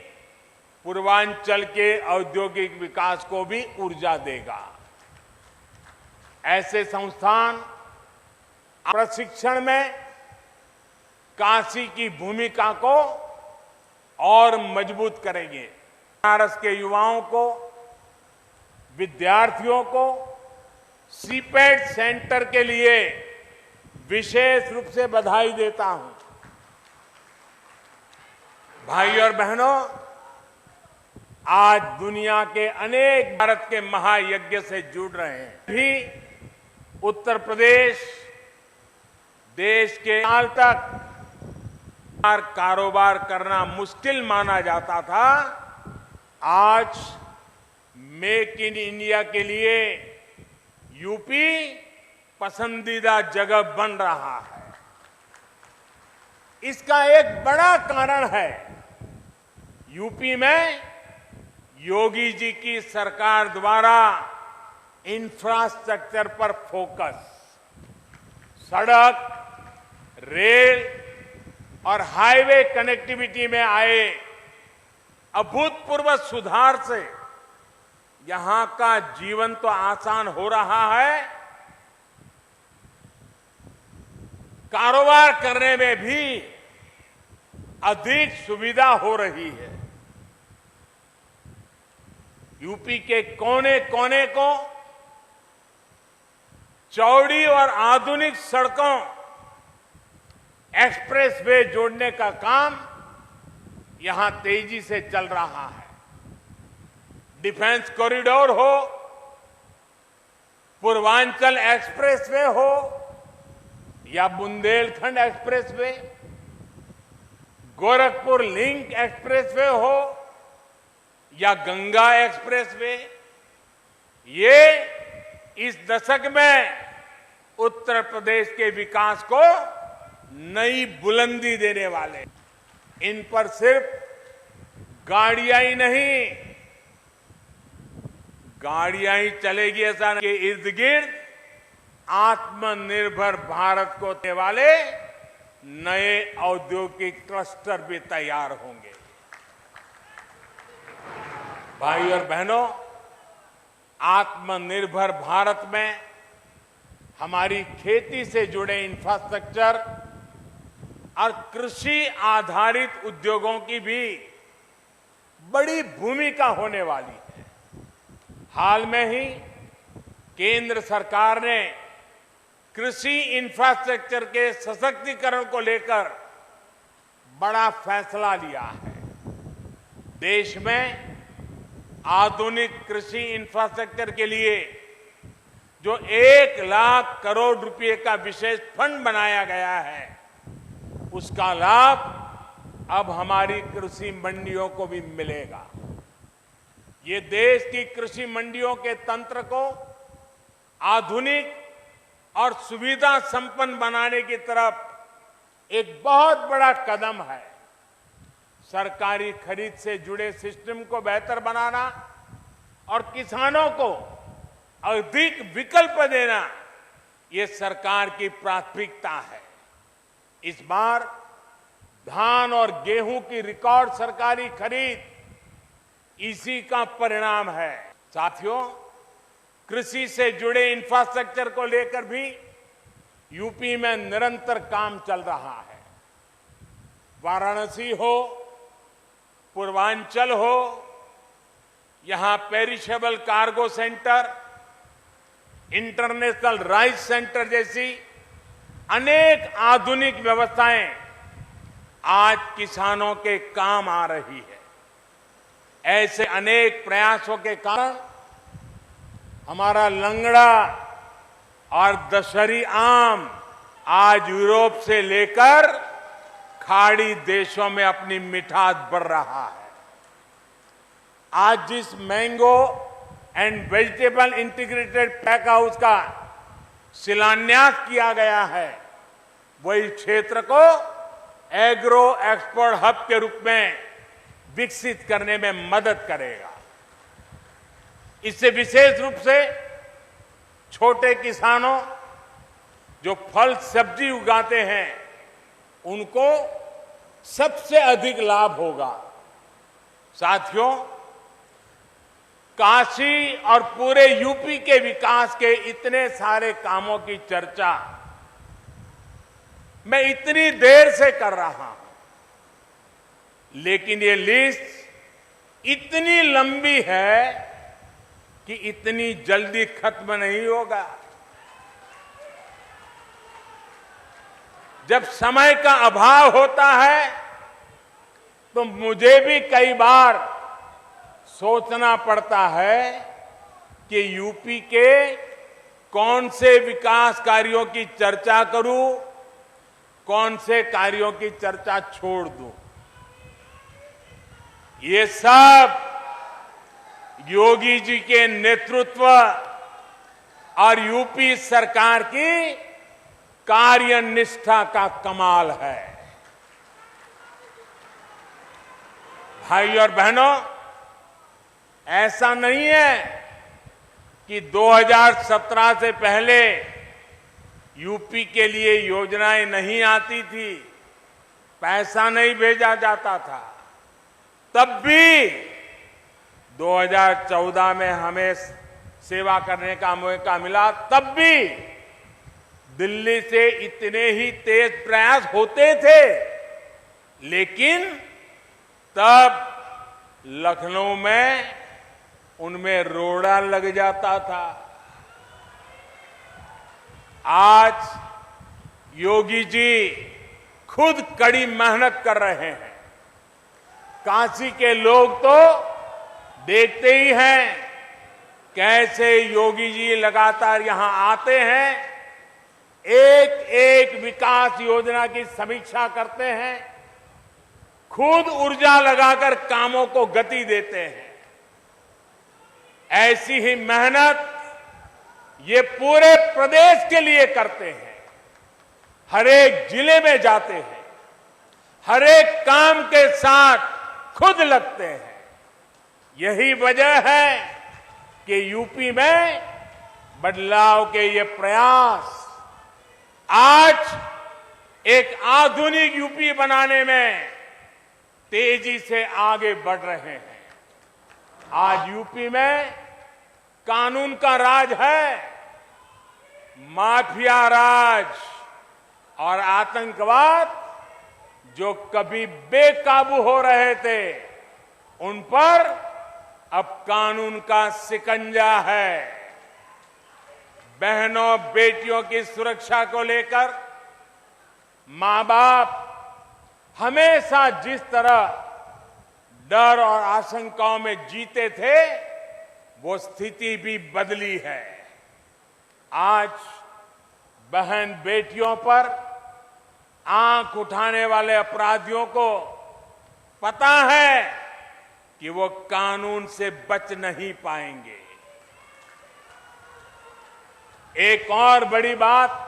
पूर्वांचल के औद्योगिक विकास को भी ऊर्जा देगा। ऐसे संस्थान प्रशिक्षण में काशी की भूमिका को और मजबूत करेंगे। बनारस के युवाओं को, विद्यार्थियों को सीपेट सेंटर के लिए विशेष रूप से बधाई देता हूं। भाई और बहनों, आज दुनिया के अनेक भारत के महायज्ञ से जुड़ रहे हैं। भी उत्तर प्रदेश देश के साल तक कारोबार करना मुश्किल माना जाता था, आज मेक इन इंडिया के लिए यूपी पसंदीदा जगह बन रहा है। इसका एक बड़ा कारण है यूपी में योगी जी की सरकार द्वारा इंफ्रास्ट्रक्चर पर फोकस, सड़क, रेल और हाईवे कनेक्टिविटी में आए अभूतपूर्व सुधार से यहां का जीवन तो आसान हो रहा है, कारोबार करने में भी अधिक सुविधा हो रही है। यूपी के कोने कोने को चौड़ी और आधुनिक सड़कों, एक्सप्रेसवे जोड़ने का काम यहां तेजी से चल रहा है। डिफेंस कॉरिडोर हो, पूर्वांचल एक्सप्रेसवे हो या Bundelkhand expressway, Gorakhpur link expressway हो या गंगा एक्सप्रेसवे, ये इस दशक में उत्तर प्रदेश के विकास को नई बुलंदी देने वाले। इन पर सिर्फ गाड़ियां ही नहीं, गाड़ियां ही चलेगी ऐसा नहीं, के इर्द गिर्द आत्मनिर्भर भारत को देने वाले नए औद्योगिक क्लस्टर भी तैयार होंगे। भाई और बहनों, आत्मनिर्भर भारत में हमारी खेती से जुड़े इंफ्रास्ट्रक्चर और कृषि आधारित उद्योगों की भी बड़ी भूमिका होने वाली है। हाल में ही केंद्र सरकार ने कृषि इंफ्रास्ट्रक्चर के सशक्तिकरण को लेकर बड़ा फैसला लिया है। देश में आधुनिक कृषि इंफ्रास्ट्रक्चर के लिए जो 1 लाख करोड़ रुपए का विशेष फंड बनाया गया है, उसका लाभ अब हमारी कृषि मंडियों को भी मिलेगा। ये देश की कृषि मंडियों के तंत्र को आधुनिक और सुविधा संपन्न बनाने की तरफ एक बहुत बड़ा कदम है। सरकारी खरीद से जुड़े सिस्टम को बेहतर बनाना और किसानों को अधिक विकल्प देना, ये सरकार की प्राथमिकता है। इस बार धान और गेहूं की रिकॉर्ड सरकारी खरीद इसी का परिणाम है। साथियों, कृषि से जुड़े इंफ्रास्ट्रक्चर को लेकर भी यूपी में निरंतर काम चल रहा है। वाराणसी हो, पूर्वांचल हो, यहां perishable cargo centre, international rice centre जैसी अनेक आधुनिक व्यवस्थाएं आज किसानों के काम आ रही है। ऐसे अनेक प्रयासों के कारण हमारा लंगड़ा और दशहरी आम आज यूरोप से लेकर खाड़ी देशों में अपनी मिठास बढ़ रहा है। आज जिस mango and vegetable integrated pack house का शिलान्यास किया गया है, वही क्षेत्र को एग्रो एक्सपोर्ट हब के रूप में विकसित करने में मदद करेगा। इससे विशेष रूप से छोटे किसानों जो फल सब्जी उगाते हैं, उनको सबसे अधिक लाभ होगा। साथियों, काशी और पूरे यूपी के विकास के इतने सारे कामों की चर्चा मैं इतनी देर से कर रहा हूं, लेकिन ये लिस्ट इतनी लंबी है कि इतनी जल्दी खत्म नहीं होगा। जब समय का अभाव होता है तो मुझे भी कई बार सोचना पड़ता है कि यूपी के कौन से विकास कार्यों की चर्चा करूं, कौन से कार्यों की चर्चा छोड़ दूं। ये सब योगी जी के नेतृत्व और यूपी सरकार की कार्यनिष्ठा का कमाल है। भाई और बहनों, ऐसा नहीं है कि 2017 से पहले यूपी के लिए योजनाएं नहीं आती थी, पैसा नहीं भेजा जाता था। तब भी 2014 में हमें सेवा करने का मौका मिला, तब भी दिल्ली से इतने ही तेज प्रयास होते थे, लेकिन तब लखनऊ में उनमें रोड़ा लग जाता था। आज योगी जी खुद कड़ी मेहनत कर रहे हैं। काशी के लोग तो देखते ही हैं कैसे योगी जी लगातार यहां आते हैं, एक एक विकास योजना की समीक्षा करते हैं, खुद ऊर्जा लगाकर कामों को गति देते हैं। ऐसी ही मेहनत ये पूरे प्रदेश के लिए करते हैं। हर एक जिले में जाते हैं, हर एक काम के साथ खुद लगते हैं। यही वजह है कि यूपी में बदलाव के ये प्रयास आज एक आधुनिक यूपी बनाने में तेजी से आगे बढ़ रहे हैं। आज यूपी में कानून का राज है, माफिया राज और आतंकवाद जो कभी बेकाबू हो रहे थे, उन पर अब कानून का शिकंजा है। बहनों बेटियों की सुरक्षा को लेकर मां बाप हमेशा जिस तरह डर और आशंकाओं में जीते थे, वो स्थिति भी बदली है। आज बहन बेटियों पर आंख उठाने वाले अपराधियों को पता है कि वो कानून से बच नहीं पाएंगे। एक और बड़ी बात,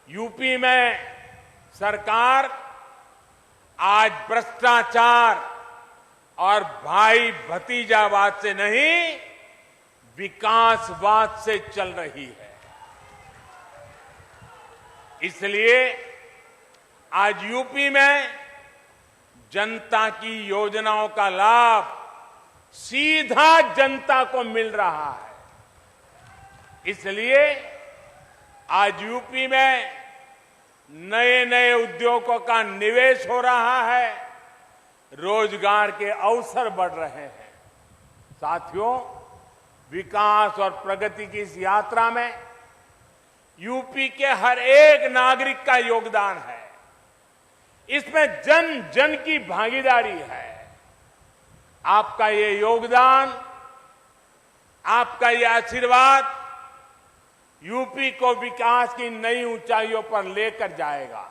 यूपी में सरकार आज भ्रष्टाचार और भाई भतीजावाद से नहीं, विकासवाद से चल रही है। इसलिए आज यूपी में जनता की योजनाओं का लाभ सीधा जनता को मिल रहा है। इसलिए आज यूपी में नए नए उद्योगों का निवेश हो रहा है, रोजगार के अवसर बढ़ रहे हैं। साथियों, विकास और प्रगति की इस यात्रा में यूपी के हर एक नागरिक का योगदान है। इसमें जन जन की भागीदारी है। आपका ये योगदान, आपका ये आशीर्वाद यूपी को विकास की नई ऊंचाइयों पर लेकर जाएगा।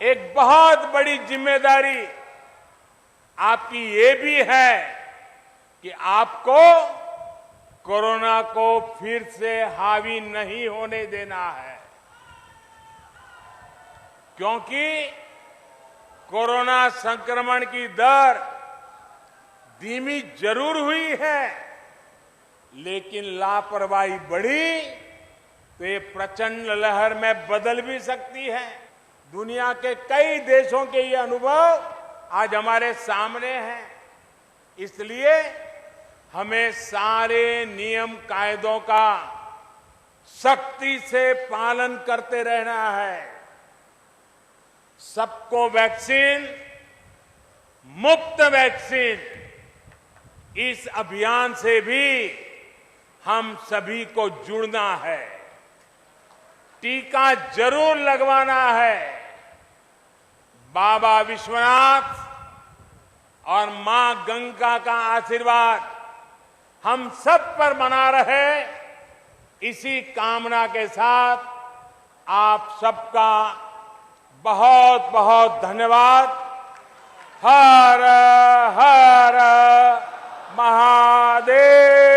एक बहुत बड़ी जिम्मेदारी आपकी ये भी है कि आपको कोरोना को फिर से हावी नहीं होने देना है, क्योंकि कोरोना संक्रमण की दर धीमी जरूर हुई है, लेकिन लापरवाही बढ़ी तो ये प्रचंड लहर में बदल भी सकती है। दुनिया के कई देशों के ये अनुभव आज हमारे सामने हैं। इसलिए हमें सारे नियम कायदों का सख्ती से पालन करते रहना है। सबको वैक्सीन, मुफ्त वैक्सीन, इस अभियान से भी हम सभी को जुड़ना है। टीका जरूर लगवाना है। बाबा विश्वनाथ और मां गंगा का आशीर्वाद हम सब पर बना रहे, इसी कामना के साथ आप सबका बहुत बहुत धन्यवाद। हर हर महादेव।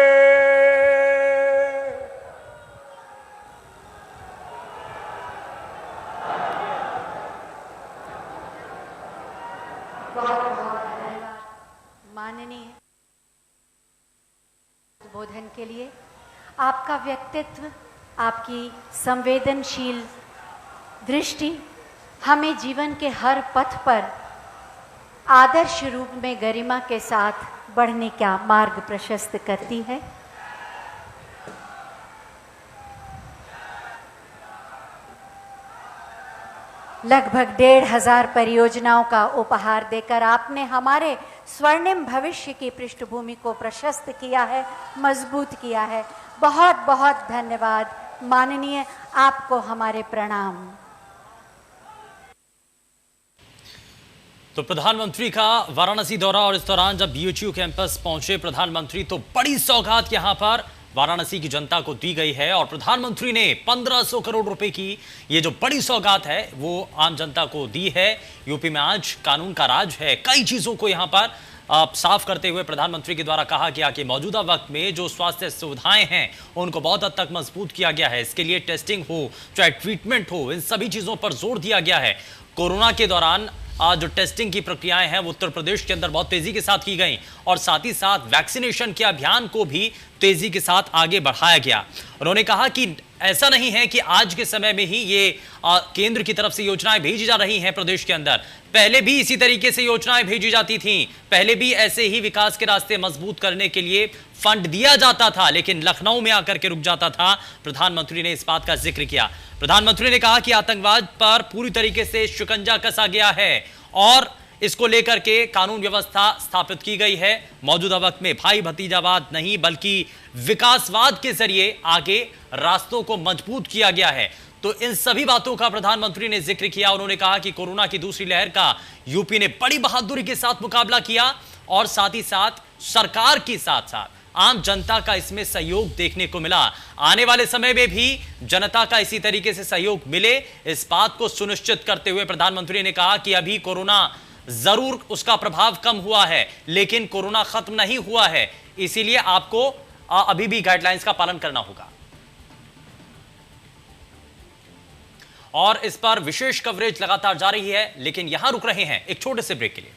माननीय उद्बोधन के लिए आपका व्यक्तित्व, आपकी संवेदनशील दृष्टि हमें जीवन के हर पथ पर आदर्श रूप में गरिमा के साथ बढ़ने का मार्ग प्रशस्त करती है। लगभग 1,500 परियोजनाओं का उपहार देकर आपने हमारे स्वर्णिम भविष्य की पृष्ठभूमि को प्रशस्त किया है, मजबूत किया है। बहुत बहुत धन्यवाद माननीय, आपको हमारे प्रणाम। तो प्रधानमंत्री का वाराणसी दौरा, और इस दौरान जब बीएचयू कैंपस पहुंचे प्रधानमंत्री, तो बड़ी सौगात यहां पर वाराणसी की जनता को दी गई है। और प्रधानमंत्री ने 1500 करोड़ रुपए की ये जो बड़ी सौगात है वो आम जनता को दी है। यूपी में आज कानून का राज है, कई चीजों को यहां पर साफ करते हुए प्रधानमंत्री के द्वारा कहा गया कि मौजूदा वक्त में जो स्वास्थ्य सुविधाएं हैं उनको बहुत हद तक मजबूत किया गया है। इसके लिए टेस्टिंग हो चाहे ट्रीटमेंट हो, इन सभी चीजों पर जोर दिया गया है। कोरोना के दौरान जो टेस्टिंग की प्रक्रियाएं हैं वो उत्तर प्रदेश के अंदर बहुत तेजी के साथ की गई और साथ ही साथ वैक्सीनेशन के अभियान को भी तेजी के साथ आगे बढ़ाया गया। उन्होंने कहा कि ऐसा नहीं है कि आज के समय में ही ये केंद्र की तरफ से योजनाएं भेजी जा रही हैं प्रदेश के अंदर, पहले भी इसी तरीके से योजनाएं भेजी जाती थीं, पहले भी ऐसे ही विकास के रास्ते मजबूत करने के लिए फंड दिया जाता था, लेकिन लखनऊ में आकर के रुक जाता था। प्रधानमंत्री ने इस बात का जिक्र किया। प्रधानमंत्री ने कहा कि आतंकवाद पर पूरी तरीके से शिकंजा कसा गया है और इसको लेकर के कानून व्यवस्था स्थापित की गई है। मौजूदा वक्त में भाई भतीजावाद नहीं बल्कि विकासवाद के जरिए आगे रास्तों को मजबूत किया गया है। तो इन सभी बातों का प्रधानमंत्री ने जिक्र किया। उन्होंने कहा कि कोरोना की दूसरी लहर का यूपी ने बड़ी बहादुरी के साथ मुकाबला किया और साथ ही साथ सरकार के साथ साथ आम जनता का इसमें सहयोग देखने को मिला। आने वाले समय में भी जनता का इसी तरीके से सहयोग मिले, इस बात को सुनिश्चित करते हुए प्रधानमंत्री ने कहा कि अभी कोरोना जरूर उसका प्रभाव कम हुआ है लेकिन कोरोना खत्म नहीं हुआ है, इसीलिए आपको अभी भी गाइडलाइंस का पालन करना होगा। और इस पर विशेष कवरेज लगातार जारी है, लेकिन यहां रुक रहे हैं एक छोटे से ब्रेक के लिए।